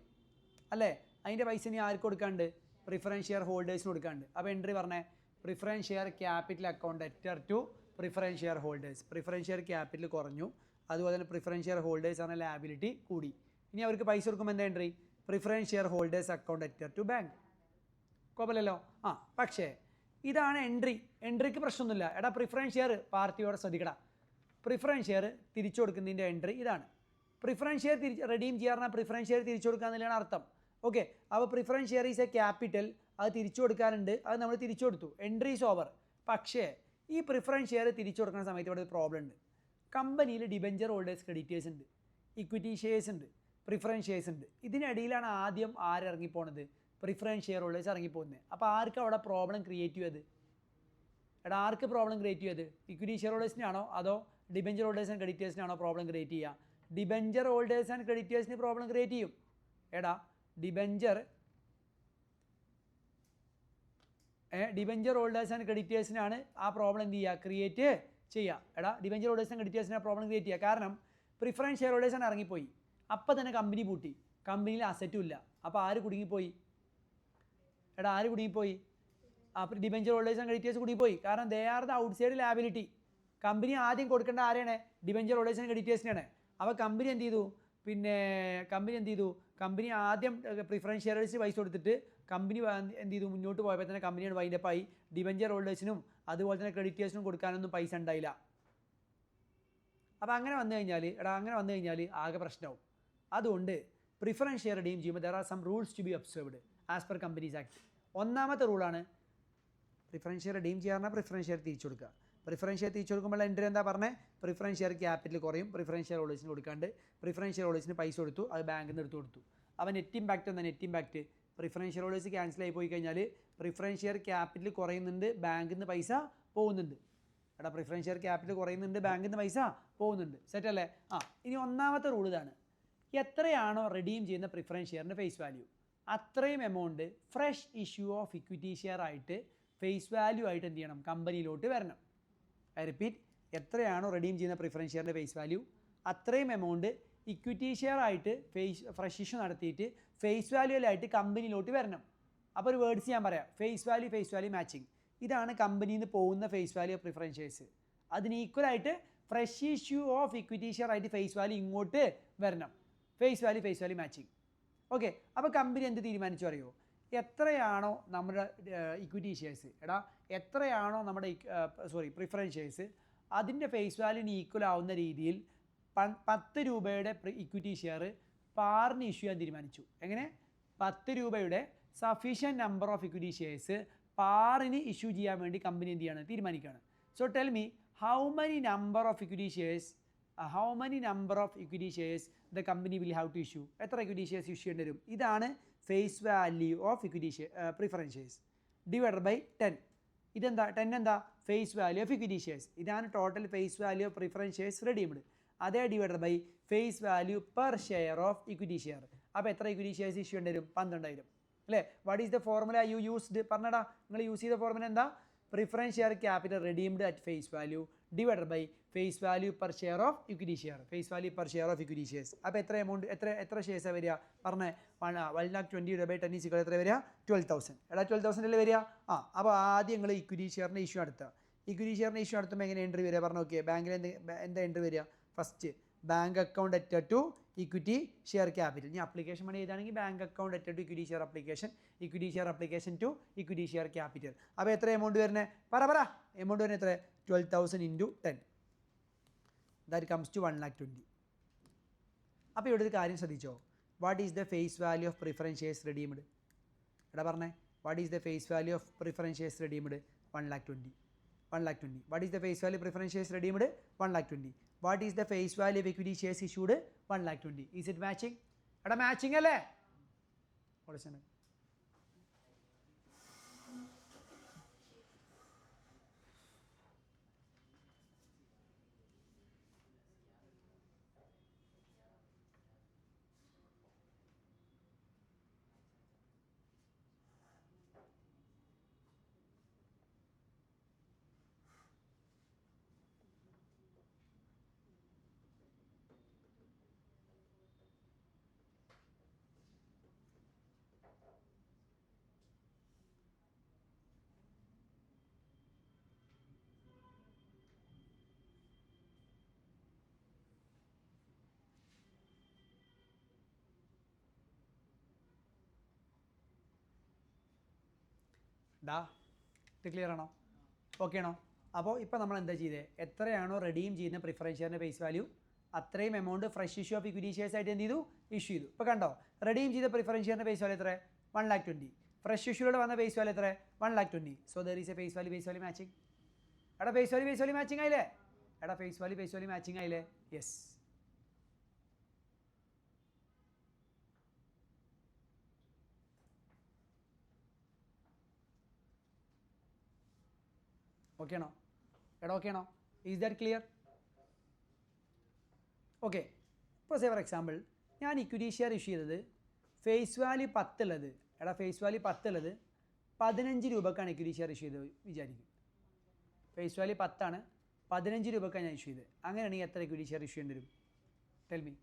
അല്ലേ? അതിൻ്റെ പൈസ ഇനി ആർക്ക് കൊടുക്കാണ്ട്? പ്രിഫറൻസ് ഷെയർ ഹോൾഡേഴ്സിന് കൊടുക്കാണ്ട്. അപ്പോൾ എൻട്രി പറഞ്ഞേ preference share capital account debtor to preference share holders. Preference share capital കുറഞ്ഞു. അതുപോലെ തന്നെ പ്രിഫറൻസ് ഷെയർ ഹോൾഡേഴ്സ് ആണ് ലാബിലിറ്റി കൂടി. ഇനി അവർക്ക് പൈസ കൊടുക്കുമ്പോൾ എന്താ entry? Preference share holders account debtor to bank. കുഴപ്പമില്ലല്ലോ. പക്ഷേ ഇതാണ് എൻട്രി. എൻട്രിക്ക് പ്രശ്നമൊന്നുമില്ല. എടാ പ്രിഫറൻസ് ഷെയർ പാർട്ടിയോടെ ശ്രദ്ധിക്കടാ. പ്രിഫറൻസ് ഷെയർ തിരിച്ചു കൊടുക്കുന്നതിൻ്റെ എൻട്രി ഇതാണ്. പ്രിഫറൻസ് ഷെയർ റെഡീം ചെയ്യാറുണ്ട്. പ്രിഫറൻസ് ഷെയർ തിരിച്ചു കൊടുക്കുക എന്നുള്ളതാണ് അർത്ഥം. ഓക്കെ. അപ്പോൾ preference share is A capital. അത് തിരിച്ചു കൊടുക്കാനുണ്ട്. അത് നമ്മൾ തിരിച്ചു കൊടുത്തു. Entry is over. പക്ഷേ ഈ പ്രിഫറൻസ് ഷെയർ തിരിച്ചു കൊടുക്കുന്ന സമയത്ത് ഇവിടെ ഒരു പ്രോബ്ലം ഉണ്ട്. കമ്പനിയിൽ ഡിബെഞ്ചർ ഹോൾഡേഴ്സ് ക്രെഡിറ്റേഴ്സ് ഉണ്ട്, ഇക്വിറ്റി ഷെയർസ് ഉണ്ട്, പ്രിഫറൻസ് ഷെയർസ് ഉണ്ട്. ഇതിനിടയിലാണ് ആദ്യം ആരിറങ്ങിപ്പോണത്? പ്രിഫറൻസ് ഷെയർ ഹോൾഡേഴ്സ് ഇറങ്ങിപ്പോകുന്നത്. അപ്പോൾ ആർക്ക് അവിടെ പ്രോബ്ലം ക്രിയേറ്റ് ചെയ്യത്? ആർക്ക് പ്രോബ്ലം ക്രിയേറ്റ് ചെയ്ത്? ഇക്വിറ്റി ഷെയർ ഹോൾഡേഴ്സിനാണോ അതോ ഡിബെഞ്ചർ ഹോൾഡേഴ്സ് ആൻഡ് ക്രെഡിറ്റേഴ്സിനാണോ പ്രോബ്ലം ക്രിയേറ്റ് ചെയ്യുക? ഡിബെഞ്ചർ ഹോൾഡേഴ്സ് ആൻഡ് ക്രെഡിറ്റേഴ്സിന് പ്രോബ്ലം ക്രിയേറ്റ് ചെയ്യും. ഡിബെഞ്ചർ ഹോൾഡേഴ്സ് ആൻഡ് ക്രെഡിറ്റേഴ്സിനാണ് ആ പ്രോബ്ലം എന്ത് ചെയ്യുക? ക്രിയേറ്റ് ചെയ്യുക. ഡിബെഞ്ചർ ഹോൾഡേഴ്സ് ആൻഡ് ക്രെഡിറ്റേഴ്സിന് പ്രോബ്ലം ക്രിയേറ്റ് ചെയ്യുക. കാരണം പ്രിഫറൻസ് ഷെയർ ഹോൾഡേഴ്സാണ് ഇറങ്ങിപ്പോയി. അപ്പോൾ തന്നെ കമ്പനി പൂട്ടി. കമ്പനിയിൽ അസറ്റും ഇല്ല. അപ്പോൾ ആര് കുടുങ്ങിപ്പോയി? ആര് കുടുങ്ങിപ്പോയി? അപ്പോൾ ഡിബെഞ്ചർ ഹോൾഡേഴ്സ് ആൻഡ് ക്രെഡിറ്റേഴ്സ് കുടുങ്ങിപ്പോയി. കാരണം they are the outside liability. Company ആദ്യം കൊടുക്കേണ്ട ആരെയാണ്? ഡിബെഞ്ചർ ഹോൾഡേഴ്സ് ആൻഡ് ക്രെഡിറ്റേഴ്സിനാണ്. അപ്പോൾ കമ്പനി എന്ത് ചെയ്തു? കമ്പനി ആദ്യം പ്രിഫറൻസ് ഷെയർസ് പൈസ കൊടുത്തിട്ട് കമ്പനി എന്ത് ചെയ്തു? മുന്നോട്ട് പോയപ്പോൾ തന്നെ കമ്പനിയാണ് വൈൻഡപ്പായി. ഡിബെഞ്ചർ ഹോൾഡേഴ്സിനും അതുപോലെ തന്നെ ക്രെഡിറ്റേഴ്സിനും കൊടുക്കാനൊന്നും പൈസ ഉണ്ടായില്ല. അപ്പോൾ അങ്ങനെ വന്നു കഴിഞ്ഞാൽ ആകെ പ്രശ്നമാവും. അതുകൊണ്ട് പ്രിഫറൻസ് ഷെയർ റെഡീം ചെയ്യുമ്പോൾ there are some rules to be observed as per companies act. ഒന്നാമത്തെ റൂളാണ് പ്രിഫറൻസ് ഷെയർ റെഡീം ചെയ്യാൻ പറഞ്ഞാൽ പ്രിഫറൻസ് ഷെയർ തിരിച്ചു കൊടുക്കുക. പ്രിഫറൻസ് ഷെയർ തിരിച്ചു കൊടുക്കുമ്പോൾ എൻട്രി എന്താ പറഞ്ഞത്? പ്രിഫറൻസ് ഷെയർ ക്യാപിറ്റൽ കുറയും, പ്രിഫറൻസ് ഷെയർ ഹോൾഡേഴ്സിന് കൊടുക്കാണ്ട് പ്രിഫറൻസ് ഷെയർ ഹോൾഡേഴ്സിന് പൈസ കൊടുത്തു, അത് ബാങ്കിൽ നിന്ന് എടുത്തു കൊടുത്തു. അപ്പോൾ നെറ്റ് ഇമ്പാക്റ്റ് എന്താ? Net impact preference share holders cancel ആയി പോയി കഴിഞ്ഞാൽ പ്രിഫറൻസ് ഷെയർ ക്യാപിറ്റൽ കുറയുന്നുണ്ട്, ബാങ്കിൽ നിന്ന് പൈസ പോകുന്നുണ്ട്. എടാ പ്രിഫറൻസ് ഷെയർ ക്യാപിറ്റൽ കുറയുന്നുണ്ട്, ബാങ്കിൽ നിന്ന് പൈസ പോകുന്നുണ്ട്. സെറ്റ് അല്ലേ? ഇനി ഒന്നാമത്തെ റൂൾ ഇതാണ്. എത്രയാണോ റെഡീം ചെയ്യുന്ന പ്രിഫറൻസ് ഷെയറിൻ്റെ ഫേസ് വാല്യൂ, അത്രയും amount fresh issue of equity share ആയിട്ട് ഫേസ് വാല്യൂ ആയിട്ട് എന്ത് ചെയ്യണം? കമ്പനിയിലോട്ട് വരണം. ഐ റിപ്പീറ്റ്, എത്രയാണോ റെഡീം ചെയ്യുന്ന പ്രിഫറൻസ് ഷെയറിൻ്റെ ഫേസ് വാല്യൂ, അത്രയും എമൗണ്ട് ഇക്വിറ്റി ഷെയർ ആയിട്ട് ഫ്രഷ് ഇഷ്യൂ നടത്തിയിട്ട് ഫേസ് വാല്യൂയിലായിട്ട് കമ്പനിയിലോട്ട് വരണം. അപ്പോൾ ഒരു വേർഡ്സ് ഞാൻ പറയാം. Face value matching. ഇതാണ് കമ്പനിയിൽ നിന്ന് പോകുന്ന face value of preference shares. അതിന് ഈക്വലായിട്ട് fresh issue of equity share ആയിട്ട് ഫേസ് വാല്യൂ ഇങ്ങോട്ട് വരണം. Face value matching. ഓക്കെ, അപ്പോൾ കമ്പനി എന്ത് തീരുമാനിച്ചു അറിയോ? എത്രയാണോ നമ്മുടെ ഇക്വിറ്റി ഷെയർസ്, എത്രയാണോ നമ്മുടെ പ്രിഫറൻസ് ഷെയർസ്, അതിൻ്റെ ഫേസ് വാല്യൂന് ഈക്വൽ ആവുന്ന രീതിയിൽ 10 രൂപയുടെ ഇക്വിറ്റി ഷെയർ പാറിന് ഇഷ്യൂ ചെയ്യാൻ തീരുമാനിച്ചു. എങ്ങനെ? 10 രൂപയുടെ sufficient number of equity shares പാറിന് ഇഷ്യൂ ചെയ്യാൻ വേണ്ടി കമ്പനി എന്ത് ചെയ്യാണ്? തീരുമാനിക്കുകയാണ്. So tell me how many number of equity shares the company will have to issue. എത്ര ഇക്വിറ്റി ഷെയർസ് ഇഷ്യൂ ചെയ്യേണ്ടി വരും? ഇതാണ് face value of equity preference shares divided by 10. ഇതെന്താ? 10 എന്താ? Face value of equity shares. ഇതാണ് total face value of preference shares redeemed. അതേ divided by face value per share of equity share. അപ്പോൾ എത്ര ഇക്വിറ്റി ഷെയർസ് ഇഷ്യൂ ചെയ്യേണ്ടി വരും? 12,000 അല്ലേ? What is the formula you used? പറഞ്ഞടാ, നിങ്ങൾ യൂസ് ചെയ്ത ഫോർമുല എന്താ? Preference share capital redeemed at face value divided by face value per share of equity share. Face value per share of equity shares. അപ്പോൾ എത്ര എമൗണ്ട്, എത്ര ഷെയർസാണ് വരിക? പറഞ്ഞേ 1,20,000 ബൈ 10 ഈക്വൽ എത്ര വരിക? 12,000. 12,000 അല്ലേ വരിക? അപ്പോൾ ആദ്യം നിങ്ങൾ ഇക്വിറ്റി ഷെയറിൻ്റെ ഇഷ്യൂ നടത്തുക. ഇക്വിറ്റി ഷെയറിൻ്റെ ഇഷ്യൂ നടത്തുമ്പോൾ എങ്ങനെ എൻട്രി വരിക? പറഞ്ഞു നോക്കിയേ. ബാങ്കിൽ എന്താ എൻട്രി വരിക? First bank account added to equity share capital. ഇനി അപ്ലിക്കേഷൻ പണി ചെയ്താണെങ്കിൽ bank account added to equity share application to equity share capital. അപ്പോൾ എത്ര എമൗണ്ട് വരുന്നത്? പറ എമൗണ്ട് വരുന്നത് എത്ര? 12,000 into 10. That comes to 1,20,000. അപ്പോൾ ഇവിടെ ഒരു കാര്യം ശ്രദ്ധിച്ചോ. What is the face value of preference shares redeemed? പറഞ്ഞേ, what is the face value of preference shares redeemed? 1,20,000. What is the face value preference shares redeemed? 1,20,000. What is the face value of equity shares issued? 1,20,000. Is it matching? Matching അല്ലേ? What is it? ഇത് ക്ലിയർ ആണോ? ഓക്കെ ആണോ? അപ്പോൾ ഇപ്പോൾ നമ്മൾ എന്താ ചെയ്തത്? എത്രയാണോ റെഡീം ചെയ്യുന്ന പ്രിഫറൻസ് ഷെയറിൻ്റെ ഫേസ് വാല്യൂ, അത്രയും amount fresh issue of equity shares ആയിട്ട് എന്ത് ചെയ്തു? ഇഷ്യൂ ചെയ്തു. ഇപ്പോൾ കണ്ടോ, റെഡീം ചെയ്ത പ്രിഫറൻസ് ഷെയറിൻ്റെ ഫേസ് വാല്യൂ എത്ര? 1,20,000. ഫ്രഷ് ഇഷ്യൂടെ വന്ന ഫേസ് വാല്യൂ എത്ര? 1,20,000. So there is a face value matching. Face value matching ആയില്ലേ? ഫേസ് വാല്യൂ മാച്ചിങ് ആയില്ലേ? യെസ്. ഓക്കെ ആണോ? ഓക്കെ ആണോ? Is that clear? ഓക്കെ. ഇപ്പോൾ സേ ഫോർ എക്സാമ്പിൾ ഞാൻ ഇക്വിറ്റി ഷെയർ ഇഷ്യൂ ചെയ്തത് ഫേസ് വാല്യൂ 10 ഉള്ളത്, ഫേസ് വാല്യൂ 10 ഉള്ളത് 15 രൂപക്കാണ് ഇക്വിറ്റി ഷെയർ ഇഷ്യൂ ചെയ്തത് വിചാരിക്കും. ഫേസ് വാല്യൂ 10 ആണ്, 15 രൂപക്കാണ് ഞാൻ ഇഷ്യൂ ചെയ്തത്. അങ്ങനെയാണെങ്കിൽ എത്ര ഇക്വിറ്റി ഷെയർ ഇഷ്യൂ ചെയ്യേണ്ടി വരും? Tell me.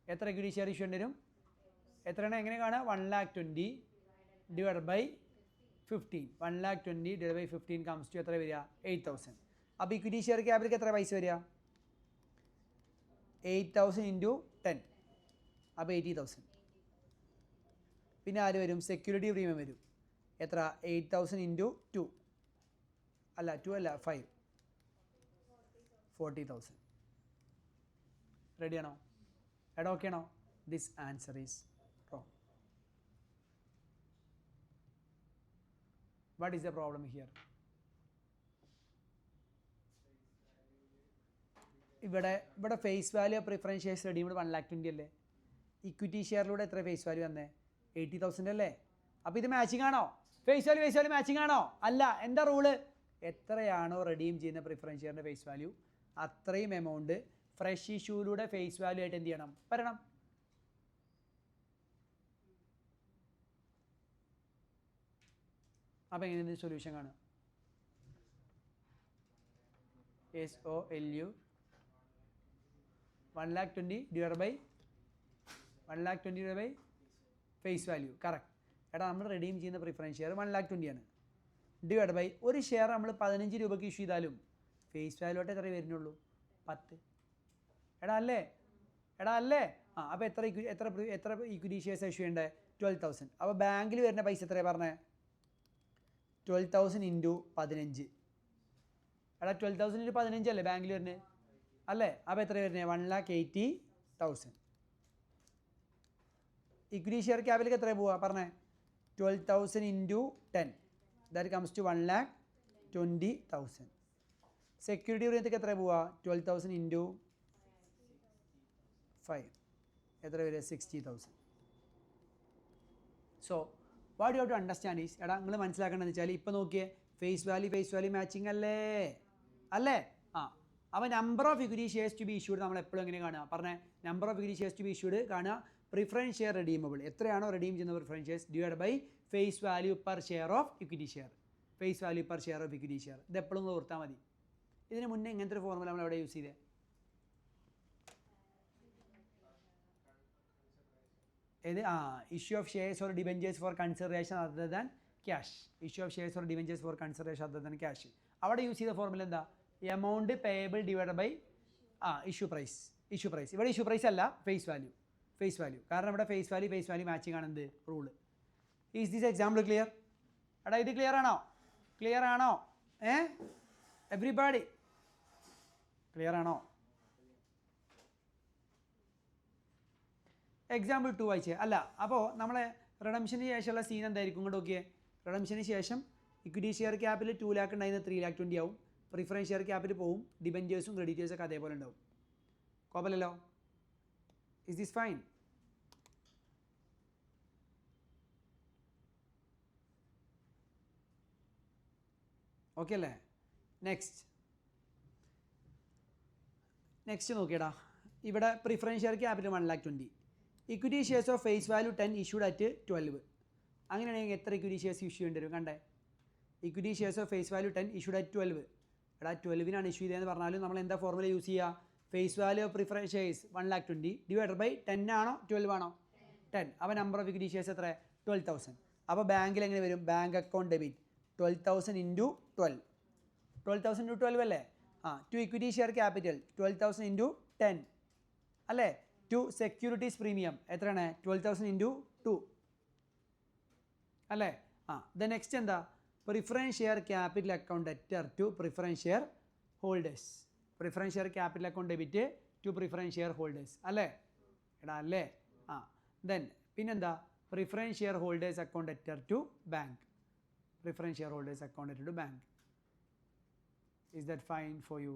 എത്ര ഇക്വിറ്റി ഷെയർ ഇഷ്യൂ ചെയ്യേണ്ടി വരും? എത്രയാണ്? എങ്ങനെ കാണുക? 1,20,000 divide by 15. 1,20,000 divide by 15 comes to എത്ര വരിക? 8,000. അപ്പോൾ ഇക്വിറ്റി ഷെയർ ക്യാപിറ്റൽ എത്ര പൈസ വരിക? 8,000 into 10. അപ്പോൾ 80,000. പിന്നെ ആര് വരും? സെക്യൂരിറ്റി പ്രീമിയം വരും. എത്ര? 8,000 into 2 അല്ല 2 അല്ല 5, 40,000. റെഡിയാണോ? ഓക്കെ ആണോ? This answer is wrong. What is the problem here? ഇവിടെ face value preference shares redeemed 1,20,000 അല്ലേ? ഇക്വിറ്റി ഷെയറിലൂടെ എത്ര ഫേസ് വാല്യൂ വന്നേ? 80,000 അല്ലേ? അപ്പോൾ ഇത് മാച്ചിങ് ആണോ? ഫേസ് വാല്യൂ മാച്ചിങ് ആണോ? അല്ല. എന്താ റൂള്? എത്രയാണോ റെഡീം ചെയ്യുന്ന പ്രിഫറൻസ് ഷെയറിൻ്റെ ഫേസ് വാല്യൂ അത്രയും എമൗണ്ട് ഫ്രഷ് ഇഷ്യൂയിലൂടെ ഫേസ് വാല്യൂ ആയിട്ട് എന്ത് ചെയ്യണം? വരണം. അപ്പോൾ എങ്ങനെ സൊല്യൂഷൻ കാണുക? SOLU 1,20,000 divided by 1,20,000 divided by face value. Correct. എടാ നമ്മൾ റെഡീം ചെയ്യുന്ന പ്രിഫറൻസ് ഷെയർ 1,20,000 ആണ്. ഡിവൈഡ് ബൈ ഒരു ഷെയർ നമ്മൾ 15 രൂപയ്ക്ക് ഇഷ്യൂ ചെയ്താലും ഫേസ് വാല്യൂ ആയിട്ട് എത്ര വരുന്നുള്ളൂ? 10. എടാ അല്ലേ? അപ്പോൾ എത്ര ഇക്വിറ്റി ഷെയർസ് ഇഷ്യൂ ചെയ്യേണ്ടത്? 12,000. അപ്പോൾ ബാങ്കിൽ വരുന്ന പൈസ എത്രയാണ് പറഞ്ഞത്? 12,000 ഇൻറ്റു 15. എടാ 12,000 ഇൻറ്റു 15 അല്ലേ ബാങ്കിൽ വരുന്നത്? അല്ലേ? അപ്പോൾ എത്ര വരുന്നത്? 1,80,000. ഇക്വിറ്റി ഷെയർ ക്യാപിറ്റൽ എത്ര പോവുക പറഞ്ഞേ? 12,000 into 10, that comes to 1,20,000. Security rate എത്ര പോവുക? 12,000 ഇൻറ്റു 5 എത്ര വരിക? 60,000. So what you have to understand is, എടാ നിങ്ങൾ മനസ്സിലാക്കേണ്ടതെന്ന് വെച്ചാൽ ഇപ്പോൾ നോക്കിയേ ഫേസ് വാല്യൂ മാച്ചിങ് അല്ലേ? അപ്പോൾ number of equity shares to be issued നമ്മൾ എപ്പോഴും എങ്ങനെ കാണുക പറഞ്ഞേ? Number of equity shares to be issued കാണുക പ്രിഫറൻസ് ഷെയർ റെഡീമബിൾ, എത്രയാണോ റെഡീം ചെയ്യുന്ന preference shares divide by face value per share of equity share. ഇത് എപ്പോഴും ഓർത്താൽ മതി. ഇതിന് മുന്നേ ഇങ്ങനത്തെ ഒരു ഫോർമുല നമ്മൾ എവിടെ യൂസ് ചെയ്തേ? ഏത്? Issue of shares or debentures for consideration other than cash. അവിടെ യൂസ് ചെയ്ത ഫോർമുല എന്താ? Amount payable divide by issue price. ഇവിടെ ഇഷ്യൂ പ്രൈസ് അല്ല, ഫേസ് വാല്യൂ. കാരണം ഇവിടെ ഫേസ് വാല്യൂ മാച്ചിങ് ആണ് എന്ത് rule. Is this example clear? എടാ ഇത് ക്ലിയർ ആണോ? എവ്രിബഡി ക്ലിയർ ആണോ? എക്സാമ്പിൾ 2 വായിച്ചേ. അല്ല, അപ്പോൾ നമ്മളെ റിഡംഷന് ശേഷമുള്ള സീൻ എന്തായിരിക്കും? ഇങ്ങോട്ട് നോക്കിയേ. റിഡംഷന് ശേഷം ഇക്വിറ്റി ഷെയർ ക്യാപിറ്റൽ 2 lakh ഉണ്ടായിരുന്ന 3,20,000 ആവും. പ്രിഫറൻസ് ഷെയർ ക്യാപിറ്റൽ പോവും. ഡിബെഞ്ചേഴ്സും ക്രെഡിറ്റേഴ്സൊക്കെ അതേപോലെ ഉണ്ടാവും. കുഴപ്പമില്ലല്ലോ? Is this fine? ഓക്കെ അല്ലേ? നെക്സ്റ്റ് നോക്കിയടാ. ഇവിടെ preference share capital 1,20,000. Equity shares of face value 10 issued at 12. അങ്ങനെയാണെങ്കിൽ എത്ര ഇക്വിറ്റി ഷെയർസ് ഇഷ്യൂ ചെയ്യേണ്ടി വരും? കണ്ടേ, equity shares of face value 10 issued at 12. എടാ 12-നാണ് ഇഷ്യൂ ചെയ്തതെന്ന് പറഞ്ഞാലും നമ്മൾ എന്താ ഫോർമുല യൂസ് ചെയ്യുക? Face value of preference shares 1,20,000 divide by 10 ആണോ 12 ആണോ? 10. അപ്പോൾ നമ്പർ ഓഫ് ഇക്വിറ്റി ഷെയർസ് എത്ര? 12,000. അപ്പോൾ ബാങ്കിൽ എങ്ങനെ വരും? Bank account debit 12,000 into 12. 12,000 into 12 അല്ലേ? To equity share capital 12,000 into 10 അല്ലേ? ടു സെക്യൂരിറ്റീസ് പ്രീമിയം എത്രയാണ്? 12,000 ഇൻറ്റു 2 അല്ലേ? ദ നെക്സ്റ്റ് എന്താ? Preference share capital account debtor to preference share holders. Preference share capital account debit to preference share holders അല്ലേ? എടാ അല്ലേ? ദെൻ പിന്നെന്താ? Preference share holders account debtor to bank. Is that fine for you?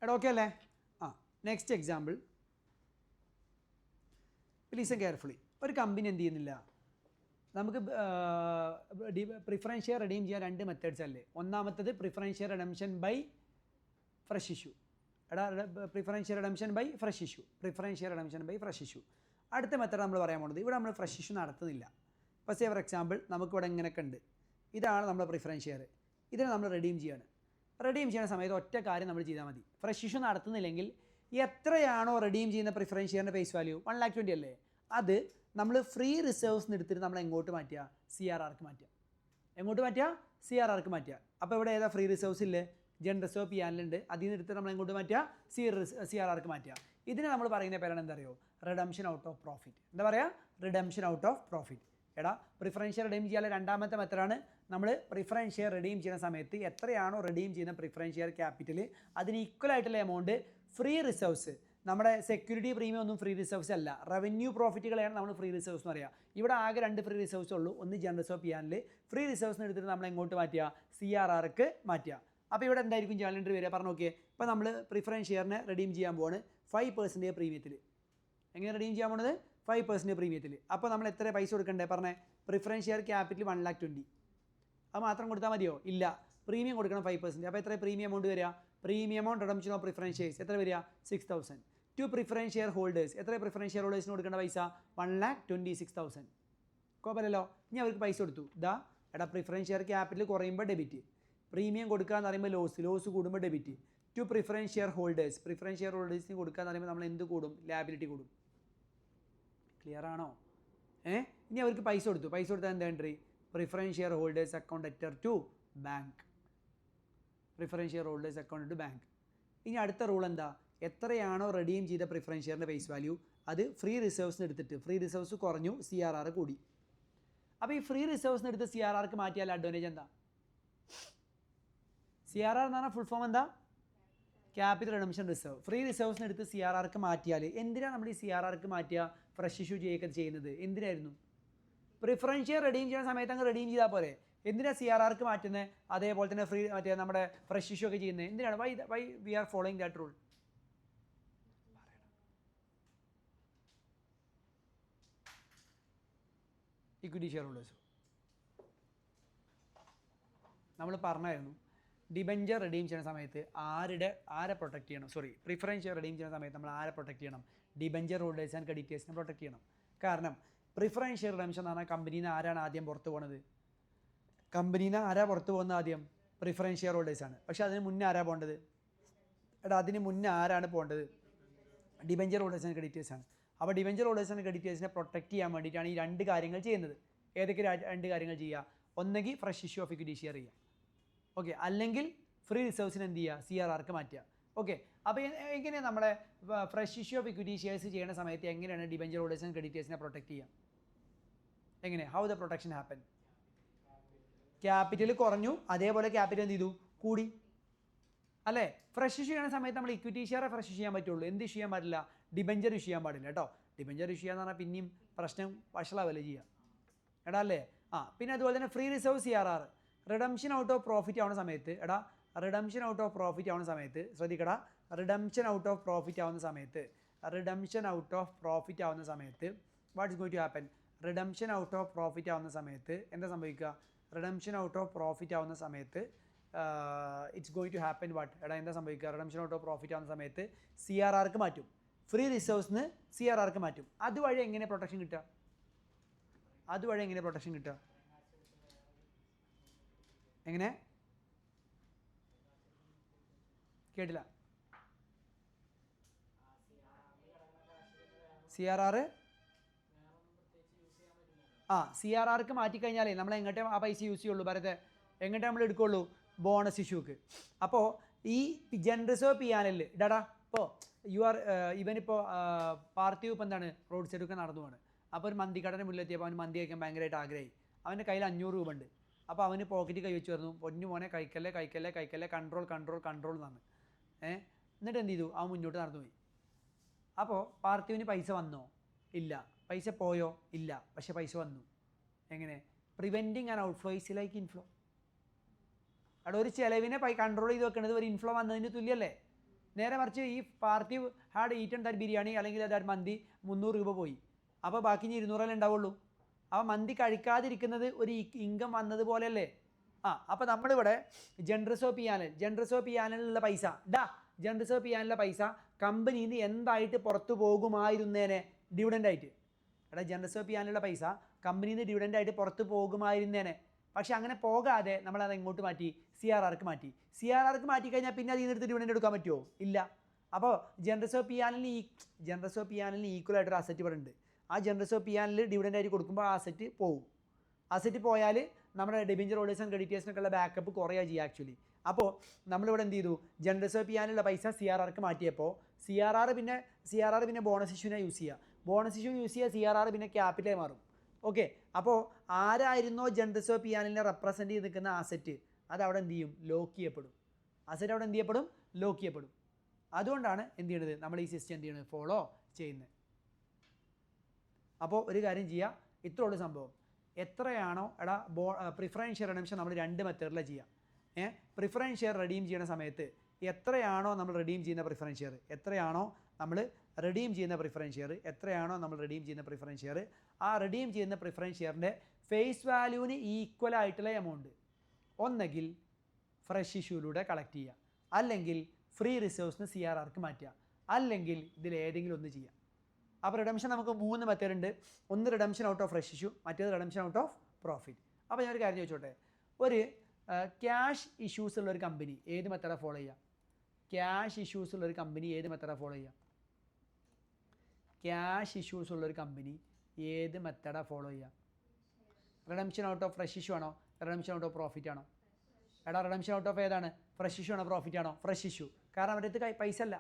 എടാ ഓക്കെ അല്ലേ? Next example. Listen carefully. ഒരു കമ്പനി എന്ത് ചെയ്യുന്നില്ല, നമുക്ക് പ്രിഫറൻസ് ഷെയർ റെഡീം ചെയ്യാൻ 2 മെത്തേഡ്സ് അല്ലേ? ഒന്നാമത്തത് preference share redemption by fresh issue. Preference share redemption by fresh issue. അടുത്ത മെത്തേഡ് നമ്മൾ പറയാൻ പോകുന്നത്, ഇവിടെ നമ്മൾ ഫ്രഷ് ഇഷ്യൂ നടത്തുന്നില്ല. ഇപ്പോൾ സേ ഫോർ എക്സാമ്പിൾ നമുക്കിവിടെ ഇങ്ങനെയൊക്കെ ഉണ്ട്. ഇതാണ് നമ്മുടെ പ്രിഫറൻസ് ഷെയർ. ഇതിനെ നമ്മൾ റെഡീം ചെയ്യുന്ന സമയത്ത് ഒറ്റ കാര്യം നമ്മൾ ചെയ്താൽ മതി. ഫ്രഷ് ഇഷ്യൂ നടത്തുന്നില്ലെങ്കിൽ എത്രയാണോ റെഡീം ചെയ്യുന്ന പ്രിഫറൻസ് ഷെയറിൻ്റെ ഫേസ് വാല്യൂ 1,20,000 അല്ലേ? അത് നമ്മൾ ഫ്രീ റിസർവ്സ് എടുത്തിട്ട് നമ്മൾ എങ്ങോട്ട് മാറ്റുക? CRRക്ക് മാറ്റുക. എങ്ങോട്ട് മാറ്റുക? CRRക്ക് മാറ്റുക. അപ്പോൾ ഇവിടെ ഏതാ ഫ്രീ റിസർവ്സ് ഇല്ലേ? ജനറൽ റിസർവ് ചെയ്യാനുണ്ട്. അതിൽ നിന്ന് എടുത്ത് നമ്മൾ എങ്ങോട്ട് മാറ്റുക? CRRക്ക് മാറ്റുക. ഇതിനെ നമ്മൾ പറയുന്ന പേരാണ് എന്താ അറിയോ? Redemption out of profit. എന്താ പറയുക? Redemption out of profit. എടാ പ്രിഫറൻസ് ഷെയർ റിഡീം ചെയ്യാനുള്ള രണ്ടാമത്തെ മെത്തഡാണ് നമ്മൾ പ്രിഫറൻസ് ഷെയർ റിഡീം ചെയ്യുന്ന സമയത്ത് എത്രയാണോ റിഡീം ചെയ്യുന്ന പ്രിഫറൻസ് ഷെയർ ക്യാപിറ്റൽ അതിന് ഈക്വൽ ആയിട്ടുള്ള എമൗണ്ട് ഫ്രീ റിസർവ്സ്, നമ്മുടെ സെക്യൂരിറ്റി പ്രീമിയം ഒന്നും ഫ്രീ റിസർവ്സ് അല്ല, റവന്യൂ പ്രോഫിറ്റുകളെയാണ് നമ്മൾ ഫ്രീ റിസർവ്സ് എന്ന് പറയുക. ഇവിടെ ആകെ 2 ഫ്രീ റിസർവ്സ് ഉള്ളൂ. ഒന്ന് ജനറൽ റിസർവ് ചെയ്യാനിൽ ഫ്രീ റിസർവ്സിന് എടുത്തിട്ട് നമ്മൾ എങ്ങോട്ട് മാറ്റുക? CRRക്ക് മാറ്റുക. അപ്പോൾ ഇവിടെ എന്തായിരിക്കും ജേർണൽ വരിക? പറഞ്ഞു നോക്കിയേ. ഇപ്പോൾ നമ്മൾ പ്രിഫറൻസ് ഷെയറിനെ റിഡീം ചെയ്യാൻ പോവാണ് 5% പ്രീമിയത്തിൽ. എങ്ങനെ റിഡീം ചെയ്യാൻ പോകുന്നത്? 5% പ്രീമിയത്തിൽ. അപ്പോൾ നമ്മൾ എത്ര പൈസ കൊടുക്കണ്ടേ? പറഞ്ഞേ. Preference share capital 1,20,000. അത് മാത്രം കൊടുത്താൽ മതിയോ? ഇല്ല, പ്രീമിയം കൊടുക്കണം 5%. അപ്പോൾ എത്ര പ്രീമിയം എമൗണ്ട് വരിക? Premium amount redemption of preference shares എത്ര വരിക? 6,000. ടു പ്രിഫറൻസ് ഷെയർ ഹോൾഡേഴ്സ് എത്ര പ്രിഫറൻസ് ഷെയർ ഹോൾഡേഴ്സിന് കൊടുക്കേണ്ട പൈസ? 1,26,000. കുഴപ്പമില്ലല്ലോ. ഇനി അവർക്ക് പൈസ കൊടുത്തു. എടാ പ്രിഫറൻസ് ഷെയർ ക്യാപിറ്റൽ കുറയുമ്പോൾ ഡെബിറ്റ്, പ്രീമിയം കൊടുക്കുക എന്ന് പറയുമ്പോൾ ലോസ് കൂടുമ്പോൾ debit. To preference share holders ഹോൾഡേഴ്സിന് കൊടുക്കുക എന്ന് പറയുമ്പോൾ നമ്മൾ എന്ത് കൂടും? ലാബിലിറ്റി കൂടും. ക്ലിയർ ആണോ? ഇനി അവർക്ക് പൈസ കൊടുത്താൽ എന്താ entry? Preference share holders account debtor to bank. Preference share holders account to bank. ഇനി അടുത്ത റൂൾ എന്താ? എത്രയാണോ റിഡീം ചെയ്ത പ്രിഫറൻസ് ഷെയറിൻ്റെ ഫേസ് വാല്യൂ അത് ഫ്രീ റിസർവ്സിന് എടുത്തിട്ട് ഫ്രീ റിസർവ്സ് കുറഞ്ഞു, CRR കൂടി. അപ്പോൾ ഈ ഫ്രീ റിസർവ്സിന് എടുത്ത് CRRക്ക് മാറ്റിയാൽ അഡ്വാൻറ്റേജ് എന്താ? CRR എന്ന് പറഞ്ഞാൽ ഫുൾ ഫോം എന്താ? Capital redemption reserve. ഫ്രീ റിസർവ്സിന് എടുത്ത് CRRക്ക് മാറ്റിയാൽ എന്തിനാണ് നമ്മൾ ഈ CRRക്ക് മാറ്റുക? ഫ്രഷ് ഇഷ്യൂ ചെയ്യുന്നത് എന്തിനായിരുന്നു? പ്രിഫറൻസ് ഷെയർ റിഡീം ചെയ്യുന്ന സമയത്ത് അങ്ങ് റിഡീം ചെയ്താൽ പോരെ. എന്തിനാണ് CRRക്ക് മാറ്റുന്നത്? അതേപോലെ തന്നെ നമ്മുടെ ഫ്രഷ് ഇഷ്യൂ ഒക്കെ ചെയ്യുന്നത് എന്തിനാണ്? Why we are following that rule? Equity share holders നമ്മൾ പറഞ്ഞായിരുന്നു ഡിബഞ്ചർ റിഡീം ചെയ്യുന്ന സമയത്ത് ആരെ പ്രൊട്ടക്ട് ചെയ്യണം? പ്രിഫറൻസ് ഷെയർ റിഡീം ചെയ്യുന്ന സമയത്ത് നമ്മൾ ആരെ പ്രൊട്ടക്ട് ചെയ്യണം? ഡിബഞ്ചർ ഹോൾഡേഴ്സ് ആൻഡ് ക്രെഡിറ്റേഴ്സിനെ പ്രൊട്ടക്ട് ചെയ്യണം. കാരണം പ്രിഫറൻസ് ഷെയർ റിഡംഷൻ എന്ന് പറഞ്ഞാൽ കമ്പനിയിൽ നിന്ന് ആരാണ് ആദ്യം പുറത്ത് പോകുന്നത്? കമ്പനിയിൽ നിന്ന് ആരാ പുറത്ത് പോകുന്നത് ആദ്യം? പ്രിഫറൻസ് ഷെയർ ഹോൾഡേഴ്സാണ്. പക്ഷേ അതിന് മുന്നേ ആരാ പോകേണ്ടത്? അതിന് മുന്നേ ആരാണ് പോകേണ്ടത്? ഡിബഞ്ചർ ഹോൾഡേഴ്സ് ആൻഡ് ക്രെഡിറ്റേഴ്സാണ്. അപ്പോൾ ഡിബഞ്ചർ ഹോൾഡേഴ്സ് ആൻഡ് ക്രെഡിറ്റേഴ്സിനെ പ്രൊട്ടക്ട് ചെയ്യാൻ വേണ്ടിയിട്ടാണ് ഈ 2 കാര്യങ്ങൾ ചെയ്യുന്നത്. ഏതൊക്കെ 2 കാര്യങ്ങൾ ചെയ്യുക? ഒന്നെങ്കിൽ fresh issue of equity share ചെയ്യുക, ഓക്കെ, അല്ലെങ്കിൽ ഫ്രീ റിസർവ്സിന് എന്ത് ചെയ്യുക? CRRക്ക് മാറ്റുക. ഓക്കെ, അപ്പോൾ എങ്ങനെയാണ് നമ്മളെ fresh issue of equity shares ചെയ്യുന്ന സമയത്ത് എങ്ങനെയാണ് ഡിബഞ്ചർ ഹോൾഡേഴ്സ് ആൻഡ് ക്രെഡിറ്റേഴ്സിനെ പ്രൊട്ടക്ട് ചെയ്യുക? എങ്ങനെ? How the protection happen? Capital കുറഞ്ഞു, അതേപോലെ ക്യാപിറ്റൽ എന്ത് ചെയ്തു? കൂടി, അല്ലേ? ഫ്രഷ് ഇഷ്യൂ ചെയ്യുന്ന സമയത്ത് നമ്മൾ ഇക്വിറ്റി ഷെയറെ ഫ്രഷ് ചെയ്യാൻ പറ്റുള്ളൂ. എന്ത് ഇഷ്യൂ ചെയ്യാൻ പാടില്ല? ഡിബഞ്ചർ ഇഷ്യൂ ചെയ്യാൻ പാടില്ല കേട്ടോ. ഡിബഞ്ചർ ഇഷ്യൂ ചെയ്യാന്ന് പറഞ്ഞാൽ പിന്നെയും പ്രശ്നം വഷളാവല്ലേ ചെയ്യുക, അല്ലേ? പിന്നെ അതുപോലെ തന്നെ free reserve CRR redemption out of profit ആവുന്ന സമയത്ത് റിഡംഷൻ ഔട്ട് ഓഫ് പ്രോഫിറ്റ് ആവുന്ന സമയത്ത് ശ്രദ്ധിക്കടാ. റിഡംഷൻ ഔട്ട് ഓഫ് പ്രോഫിറ്റ് ആവുന്ന സമയത്ത് what is going to happen? Redemption out of profit ആവുന്ന സമയത്ത് എന്താ സംഭവിക്കുക? റിഡംഷൻ ഔട്ട് ഓഫ് പ്രോഫിറ്റ് ആവുന്ന സമയത്ത് it's going to happen what? എന്താ സംഭവിക്കുക? റിഡംഷൻ ഔട്ട് ഓഫ് പ്രോഫിറ്റ് ആവുന്ന സമയത്ത് CRRക്ക് മാറ്റും, ഫ്രീ റിസർവ്സിന് CRRക്ക് മാറ്റും. അതുവഴി എങ്ങനെ പ്രൊട്ടക്ഷൻ കിട്ടുക? എങ്ങനെ? കേട്ടില്ല. CRRക്ക് മാറ്റിക്കഴിഞ്ഞാലേ നമ്മൾ എങ്ങോട്ടേ ആ പൈസ യൂസ് ചെയ്യുള്ളൂ? ഭരത്തെ എങ്ങോട്ടേ നമ്മൾ എടുക്കുള്ളൂ? ബോണസ് ഇഷ്യൂക്ക്. അപ്പോൾ ഈ ജനറൽ റിസർവ് ചെയ്യാനല്ലേ ഇപ്പോൾ ഇവനിപ്പോൾ പാർട്ടി ഇപ്പം എന്താണ് റോഡ് സൈഡൊക്കെ നടന്നു പോവാണ്. അപ്പോൾ ഒരു മന്തിക്കടൻ്റെ മുന്നിലെത്തിയപ്പോൾ അവന് മന്തി കഴിക്കാൻ ഭയങ്കരമായിട്ട് ആഗ്രഹമായി. അവൻ്റെ കയ്യിൽ 500 രൂപ ഉണ്ട്. അപ്പോൾ അവന് പോക്കറ്റിൽ കൈ വെച്ച് പറഞ്ഞു, പൊന്നു മോനെ കഴിക്കല്ലേ, കൺട്രോൾ എന്നാണ്. എന്നിട്ട് എന്ത് ചെയ്തു? അവൻ മുന്നോട്ട് നടന്നു പോയി. അപ്പോൾ പാർട്ടിവിന് പൈസ വന്നോ? ഇല്ല. പൈസ പോയോ? ഇല്ല. പക്ഷേ പൈസ വന്നു. എങ്ങനെ? Preventing and outflow is like inflow. അവിടെ ഒരു ചിലവിനെ കൺട്രോൾ ചെയ്ത് വെക്കുന്നത് ഒരു ഇൻഫ്ലോ വന്നതിന് തുല്യമല്ലേ? നേരെ മറിച്ച് ഈ party had eaten that biryani അല്ലെങ്കിൽ ദാറ്റ് മന്തി 300 രൂപ പോയി. അപ്പോൾ ബാക്കി 200 ഉണ്ടാവുള്ളൂ. അപ്പോൾ മന്തി കഴിക്കാതിരിക്കുന്നത് ഒരു ഇൻകം വന്നതുപോലെയല്ലേ? അപ്പോൾ നമ്മളിവിടെ ജനറൽ റിസർവ് ചെയ്യാനുള്ള പൈസ കമ്പനിയിൽ നിന്ന് എന്തായിട്ട് പുറത്തു പോകുമായിരുന്നേനെ? ഡിവിഡൻ്റായിട്ട്. ജനറൽ റിസർവ് ചെയ്യാനുള്ള പൈസ കമ്പനിയിൽ നിന്ന് ഡിവിഡൻ്റായിട്ട് പുറത്ത് പോകുമായിരുന്നേനെ. പക്ഷേ അങ്ങനെ പോകാതെ നമ്മളത് എങ്ങോട്ട് മാറ്റി? CRRക്ക് മാറ്റി. CRRക്ക് മാറ്റിക്കഴിഞ്ഞാൽ പിന്നെ അതിൽ നിന്നെടുത്ത് ഡിവിഡൻ്റ് എടുക്കാൻ പറ്റുമോ? ഇല്ല. അപ്പോൾ ജനറൽ റിസർവ് ചെയ്യാനിന് ഈക്വലായിട്ടൊരു അസറ്റ് ഇവിടെ ഉണ്ട്. ആ ജനറൽ റിസർവ് ചെയ്യാനിൽ ഡിവിഡൻ്റ് ആയിട്ട് കൊടുക്കുമ്പോൾ ആ അസറ്റ് പോവും. അസറ്റ് പോയാൽ നമ്മുടെ ഡെബിഞ്ചർ ഹോൾഡേഴ്സ് ആൻഡ് ക്രെഡിറ്റേഴ്സിനൊക്കെയുള്ള ബാക്കപ്പ് കുറയുക ചെയ്യുക ആക്ച്വലി. അപ്പോൾ നമ്മളിവിടെ എന്ത് ചെയ്തു, ജനറൽ റിസർവ് ചെയ്യാനുള്ള പൈസ CRRക്ക് മാറ്റിയപ്പോൾ സി ആർ ആർ പിന്നെ ബോണസ് ഇഷ്യൂവിനെ യൂസ് ചെയ്യുക. ബോണസ് ഇഷ്യൂ യൂസ് ചെയ്യുക, CRR പിന്നെ ക്യാപിറ്റലായി മാറും. ഓക്കെ, അപ്പോൾ ആരായിരുന്നോ ജനറൽ റിസർവ് ചെയ്യാനിനെ റെപ്രസെൻറ്റ് ചെയ്ത് നിൽക്കുന്ന ആസെറ്റ്, അത് അവിടെ എന്ത് ചെയ്യും, ലോക്ക് ചെയ്യപ്പെടും. ആസെറ്റ് അവിടെ എന്ത് ചെയ്യപ്പെടും, ലോക്ക് ചെയ്യപ്പെടും. അതുകൊണ്ടാണ് എന്ത് ചെയ്യണത്, നമ്മൾ ഈ സിസ്റ്റം എന്ത് ചെയ്യണത്, ഫോളോ ചെയ്യുന്നത്. അപ്പോൾ ഒരു കാര്യം ചെയ്യുക, ഇത്രയുള്ള സംഭവം എത്രയാണോ പ്രിഫറൻസ് ഷെയർ റിഡംഷൻ നമ്മൾ 2 മെത്തേഡിലാണ് ചെയ്യുക. പ്രിഫറൻസ് ഷെയർ റെഡീം ചെയ്യുന്ന സമയത്ത് എത്രയാണോ നമ്മൾ റെഡീം ചെയ്യുന്ന പ്രിഫറൻസ് ഷെയർ, ആ റെഡീം ചെയ്യുന്ന പ്രിഫറൻസ് ഷെയറിൻ്റെ ഫേസ് വാല്യൂവിന് ഈക്വൽ ആയിട്ടുള്ള എമൗണ്ട് ഒന്നെങ്കിൽ ഫ്രഷ് ഇഷ്യൂയിലൂടെ കളക്ട് ചെയ്യുക, അല്ലെങ്കിൽ ഫ്രീ റിസർവ്സിന് CRRക്ക് മാറ്റുക, അല്ലെങ്കിൽ ഇതിലേതെങ്കിലും ഒന്ന് ചെയ്യുക. അപ്പോൾ റിഡംഷൻ നമുക്ക് 3 മെത്തേഡ് ഉണ്ട്. ഒന്ന് redemption out of fresh issue, മറ്റേത് റിഡംഷൻ ഔട്ട് ഓഫ് പ്രോഫിറ്റ്. അപ്പോൾ ഞാനൊരു കാര്യം ചോദിച്ചോട്ടെ, ഒരു ക്യാഷ് ഇഷ്യൂസ് ഉള്ളൊരു കമ്പനി ഏത് മെത്തേഡാണ് ഫോളോ ചെയ്യുക? ക്യാഷ് ഇഷ്യൂസ് ഉള്ളൊരു കമ്പനി ഏത് മെത്തേഡാണ് ഫോളോ ചെയ്യുക? Redemption out of fresh issue ആണോ, റിഡംഷൻ ഔട്ട് ഓഫ് പ്രോഫിറ്റ് ആണോ? റിഡംഷൻ ഔട്ട് ഓഫ് ഏതാണ്, ഫ്രഷ് ഇഷ്യൂ ആണോ പ്രോഫിറ്റ് ആണോ? Fresh issue. കാരണം അവരുടെ അടുത്ത് പൈസ അല്ല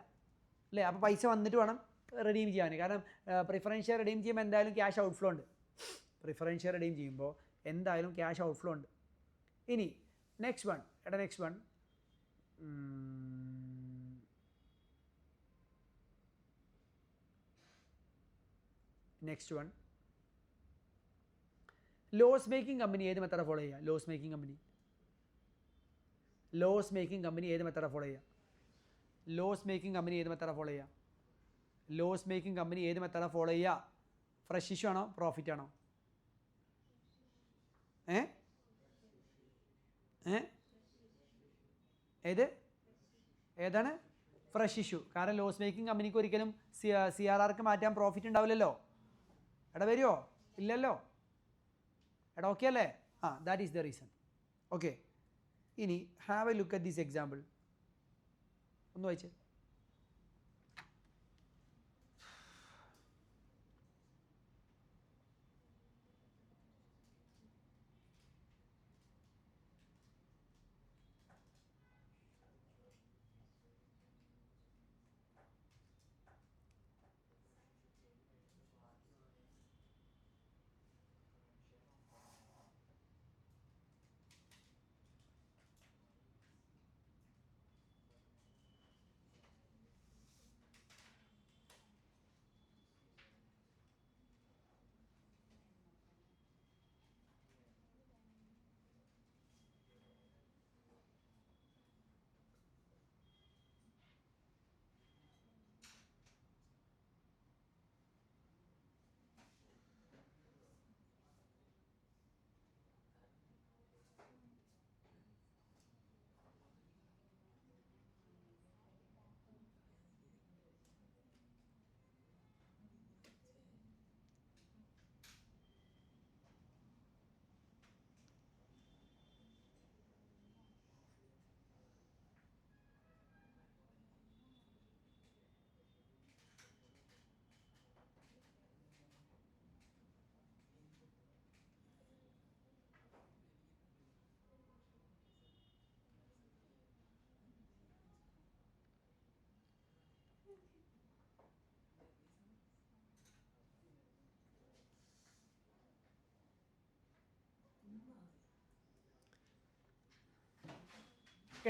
അല്ലേ, അപ്പോൾ പൈസ വന്നിട്ട് വേണം റെഡീം ചെയ്യാൻ. കാരണം പ്രിഫറൻസ് ഷെയർ റെഡീം ചെയ്യുമ്പോൾ എന്തായാലും ക്യാഷ് ഔട്ട്ഫ്ലോ ഉണ്ട്. ഇനി next one loss making company ഏത് മെത്തേഡാണ് ഫോളോ ചെയ്യുക? ലോസ് മേക്കിംഗ് കമ്പനി ഏത് മെത്തേഡാണ് ഫോളോ ചെയ്യുക? ഫ്രഷ് ഇഷ്യൂ ആണോ പ്രോഫിറ്റ് ആണോ? ഏതാണ്? Fresh issue. കാരണം ലോസ് മേക്കിംഗ് കമ്പനിക്ക് ഒരിക്കലും CRRക്ക് മാറ്റാൻ പ്രോഫിറ്റ് ഉണ്ടാവില്ലല്ലോ. വരുമോ? ഇല്ലല്ലോ. ഓക്കെ അല്ലേ? That is the reason. Okay, ഇനി have a look at this example. ഒന്ന് വായിച്ചേ.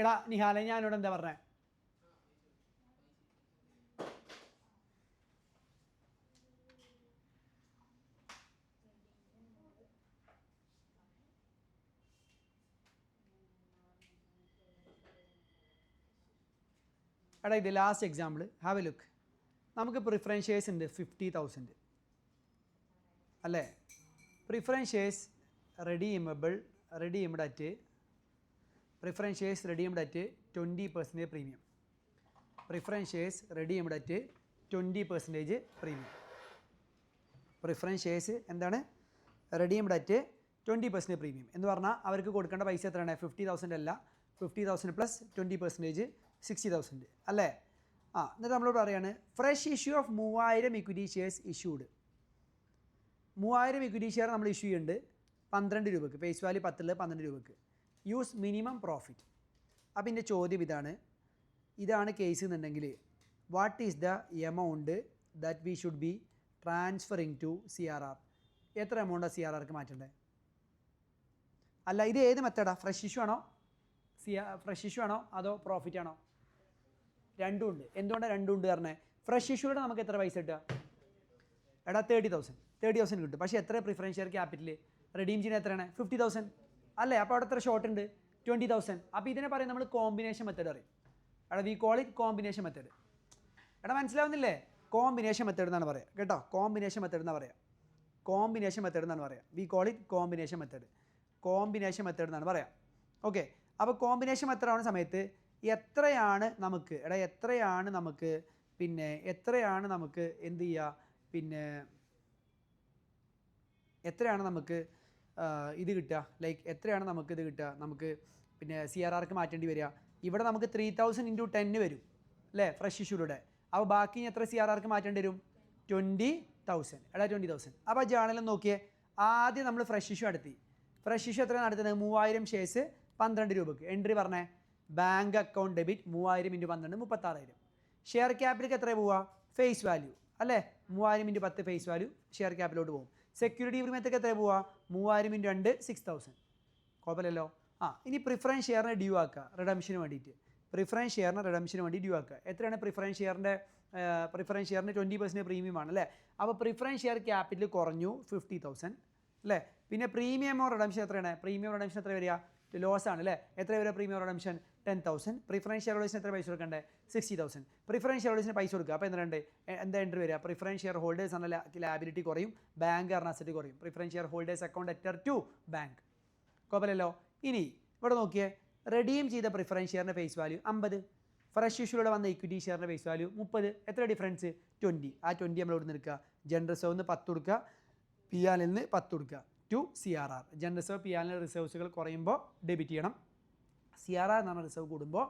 എടാ നിഹാലെ, ഞാനിവിടെ എന്താ പറഞ്ഞത്? എടാ ഇത് last example, have a look. നമുക്ക് പ്രിഫറൻസ് ഷെയർസ് ഉണ്ട് 50,000 അല്ലേ? Preference shares redeemed at 20% premium. Preference shares redeemed at 20% premium. Preference shares എന്താണ്? redeemed at 20% പ്രീമിയം എന്ന് പറഞ്ഞാൽ അവർക്ക് കൊടുക്കേണ്ട പൈസ എത്രയാണ്? 50,000 അല്ല, 50,000 പ്ലസ് 20% 60,000 അല്ലേ? എന്നിട്ട് നമ്മളോട് പറയാണ് fresh issue of 3000 equity shares issued. 3000 equity share നമ്മൾ ഇഷ്യൂ ചെയ്യുന്നുണ്ട്. 12 രൂപക്ക്, ഫേസ് വാല്യൂ 10 12 രൂപക്ക്. Use minimum profit. അപ്പം എൻ്റെ ചോദ്യം ഇതാണ് കേസ് എന്നുണ്ടെങ്കിൽ what is the amount that we should be transferring to CRR? എത്ര എമൗണ്ടാണ് CRRക്ക് മാറ്റേണ്ടത്? അല്ല, ഇത് ഏത് മെത്തേഡാണ്? ഫ്രഷ് ഇഷ്യൂ ആണോ അതോ പ്രോഫിറ്റ് ആണോ? രണ്ടും ഉണ്ട്. എന്തുകൊണ്ടാണ് രണ്ടും ഉണ്ട് പറഞ്ഞത്? ഫ്രഷ് ഇഷ്യൂടെ നമുക്ക് എത്ര പൈസ കിട്ടുക? എടാ 30,000 കിട്ടും. പക്ഷേ എത്ര പ്രിഫറൻസ് ഷെയർ ക്യാപിറ്റൽ? റെഡീം ചെയ്യുന്ന എത്രയാണ്? 50,000 അല്ലേ? അപ്പോൾ അവിടെ എത്ര ഷോർട്ട് ഉണ്ട്? 20,000. അപ്പോൾ ഇതിനെ പറയും നമ്മൾ കോമ്പിനേഷൻ മെത്തേഡ് പറയും. എടാ we call it combination method. എടാ മനസ്സിലാവുന്നില്ലേ? കോമ്പിനേഷൻ മെത്തേഡ് എന്നാണ് പറയുക കേട്ടോ. കോമ്പിനേഷൻ മെത്തേഡ് എന്നാണ് പറയുക. We call it combination method എന്നാണ് പറയുക. ഓക്കെ, അപ്പോൾ കോമ്പിനേഷൻ മെത്തേഡ് ആവുന്ന സമയത്ത് എത്രയാണ് നമുക്ക് എന്ത് ചെയ്യുക? പിന്നെ എത്രയാണ് നമുക്ക് ഇത് കിട്ടുക? ലൈക്ക് എത്രയാണ് നമുക്ക് ഇത് കിട്ടുക? നമുക്ക് പിന്നെ CRRക്ക് മാറ്റേണ്ടി വരിക. ഇവിടെ നമുക്ക് 3,000 × 10 വരും അല്ലേ, ഫ്രഷ് ഇഷ്യൂടെ. അപ്പോൾ ബാക്കി എത്ര CRRക്ക് മാറ്റേണ്ടി വരും? 20,000. 20,000. അപ്പോൾ ജേണലും നോക്കിയേ, ആദ്യം നമ്മൾ ഫ്രഷ് ഇഷ്യൂ നടത്തി. ഫ്രഷ് ഇഷ്യൂ എത്രയാണ് നടത്തുന്നത്? 3000 ഷെയർസ് 12 രൂപക്ക്. എൻട്രി പറഞ്ഞേ, ബാങ്ക് അക്കൗണ്ട് ഡെബിറ്റ് 3000 × 12 36,000. ഷെയർ ക്യാപിറ്റലിലേക്ക് എത്ര പോവുക? ഫേസ് വാല്യൂ അല്ലേ, 3000 × 10 ഫേസ് വാല്യൂ ഷെയർ ക്യാപിറ്റലോട്ട് പോകും. സെക്യൂരിറ്റി പ്രീമിയത്തേക്ക് എത്ര പോവുക? 3000 × 2 6,000. കുഴപ്പമില്ലല്ലോ. ഇനി പ്രിഫറൻസ് ഷെയറിനെ ഡ്യൂ ആക്കുക റിഡംഷന് വേണ്ടിയിട്ട്. ഡ്യൂ ആക്കുക. എത്രയാണ് പ്രിഫറൻസ് ഷെയറിൻ്റെ? പ്രിഫറൻസ് ഷെയറിന് 20% പ്രീമിയം ആണ് അല്ലേ. അപ്പോൾ പ്രിഫറൻസ് ഷെയർ ക്യാപിറ്റൽ കുറഞ്ഞു 50,000 അല്ലേ. പിന്നെ പ്രീമിയമോ റിഡംഷൻ എത്രയാണ്? പ്രീമിയം റിഡംഷൻ എത്ര വരിക? ലോസ് ആണ് അല്ലേ. എത്ര വരിക പ്രീമിയം റിഡംഷൻ? 10,000. പ്രിഫറൻസ് ഷെയർ ഹോൾഡേഴ്സിന് എത്ര പൈസ കൊടുക്കണ്ടേ? 60,000. പ്രിഫറൻസ് ഷെയർ ഹോൾഡേഴ്സിന് പൈസ കൊടുക്കുക. അപ്പോൾ എന്താ എൻട്രി വരിക? പ്രിഫറൻസ് ഷെയർ ഹോൾഡേഴ്സ് എന്ന ലാബിലിറ്റി കുറയും, ബാങ്ക് എന്ന അസറ്റ് കുറയും. Preference share holders account debtor to bank. കുഴപ്പമില്ലല്ലോ. ഇനി ഇവിടെ നോക്കിയേ, റെഡീം ചെയ്ത പ്രിഫറൻസ് ഷെയറിൻ്റെ ഫേസ് വാല്യൂ 50. ഫ്രഷ് ഇഷ്യൂടെ വന്ന ഇക്വിറ്റി ഷെയറിൻ്റെ ഫേസ് വാല്യൂ 30. എത്ര ഡിഫറൻസ്? 20. ആ 20 നമ്മൾ ഇവിടെ നിന്ന് എടുക്കുക. ജനറൽ റിസർവ് 10 കൊടുക്കുക, PNL 10 കൊടുക്കുക to CRR. General reserve PNL റിസർവ്സുകൾ കുറയുമ്പോൾ ഡെബിറ്റ് ചെയ്യണം. CRR എന്ന് പറഞ്ഞ റിസർവ് കൂടുമ്പോൾ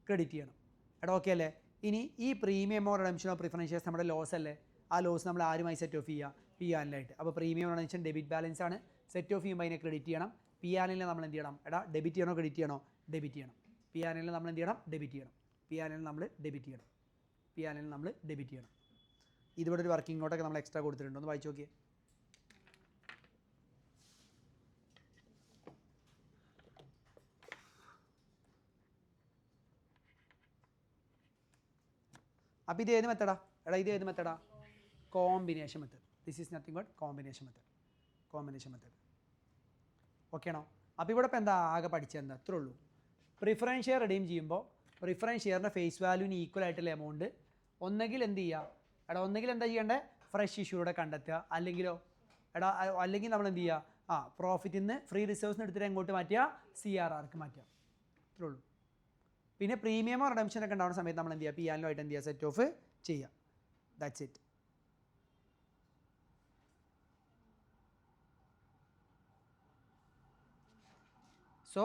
ക്രെഡിറ്റ് ചെയ്യണം. എടാ ഓക്കെ അല്ലേ? ഇനി ഈ പ്രീമിയമോ റിഡംഷനോ പ്രിഫറൻസ് ഷെയർസ് നമ്മുടെ ലോസ് അല്ലേ. ആ ലോസ് നമ്മൾ ആരുമായി സെറ്റ് ഓഫ് ചെയ്യുക? PNL ആയിട്ട്. അപ്പോൾ പ്രീമിയം റിഡംഷൻ ഡെബിറ്റ് ബാലൻസ് ആണ്. സെറ്റ് ഓഫ് ചെയ്യുമ്പോൾ അതിനെ ക്രെഡിറ്റ് ചെയ്യണം. PNL നമ്മൾ എന്ത് ചെയ്യണം? ഡെബിറ്റ് ചെയ്യണോ ക്രെഡിറ്റ് ചെയ്യണോ? ഡെബിറ്റ് ചെയ്യണം. PNL നമ്മൾ എന്ത് ചെയ്യണം? ഡെബിറ്റ് ചെയ്യണം. ഇതിവിടെ ഒരു വർക്കിംഗ് നോട്ടൊക്കെ നമ്മൾ എക്സ്ട്രാ കൊടുത്തിട്ടുണ്ട്. ഒന്ന് വായിച്ചു നോക്കിയേ. അപ്പോൾ ഇത് ഏത് മെത്തഡാ? ഇത് ഏത് മെത്തഡാ? Combination method. This is nothing but combination method. Okay ആണോ? അപ്പോൾ ഇവിടെ ഇപ്പോൾ എന്താ ആകെ പഠിച്ചത്? അത്രേ ഉള്ളൂ. പ്രിഫറൻസ് ഷെയർ റിഡീം ചെയ്യുമ്പോൾ പ്രിഫറൻസ് ഷെയറിൻ്റെ ഫേസ് വാല്യൂവിന് ഈക്വൽ ആയിട്ടുള്ള എമൗണ്ട് ഒന്നെങ്കിൽ എന്ത് ചെയ്യുക? ഒന്നെങ്കിൽ എന്താ ചെയ്യേണ്ടത്? ഫ്രഷ് ഇഷ്യൂടെ കണ്ടെത്തുക. അല്ലെങ്കിൽ നമ്മൾ എന്ത് ചെയ്യുക? പ്രോഫിറ്റിൽ നിന്ന് ഫ്രീ റിസർവ്സിന് എടുത്തിട്ട് എങ്ങോട്ട് മാറ്റുക? CRRക്ക് മാറ്റുക. അത്രേ ഉള്ളൂ. പിന്നെ പ്രീമിയമോ റിഡംഷനൊക്കെ ഉണ്ടാവുന്ന സമയത്ത് നമ്മൾ എന്ത് ചെയ്യുക? PNL ആയിട്ട് എന്ത് ചെയ്യുക? സെറ്റ് ഓഫ് ചെയ്യുക. That's it. സോ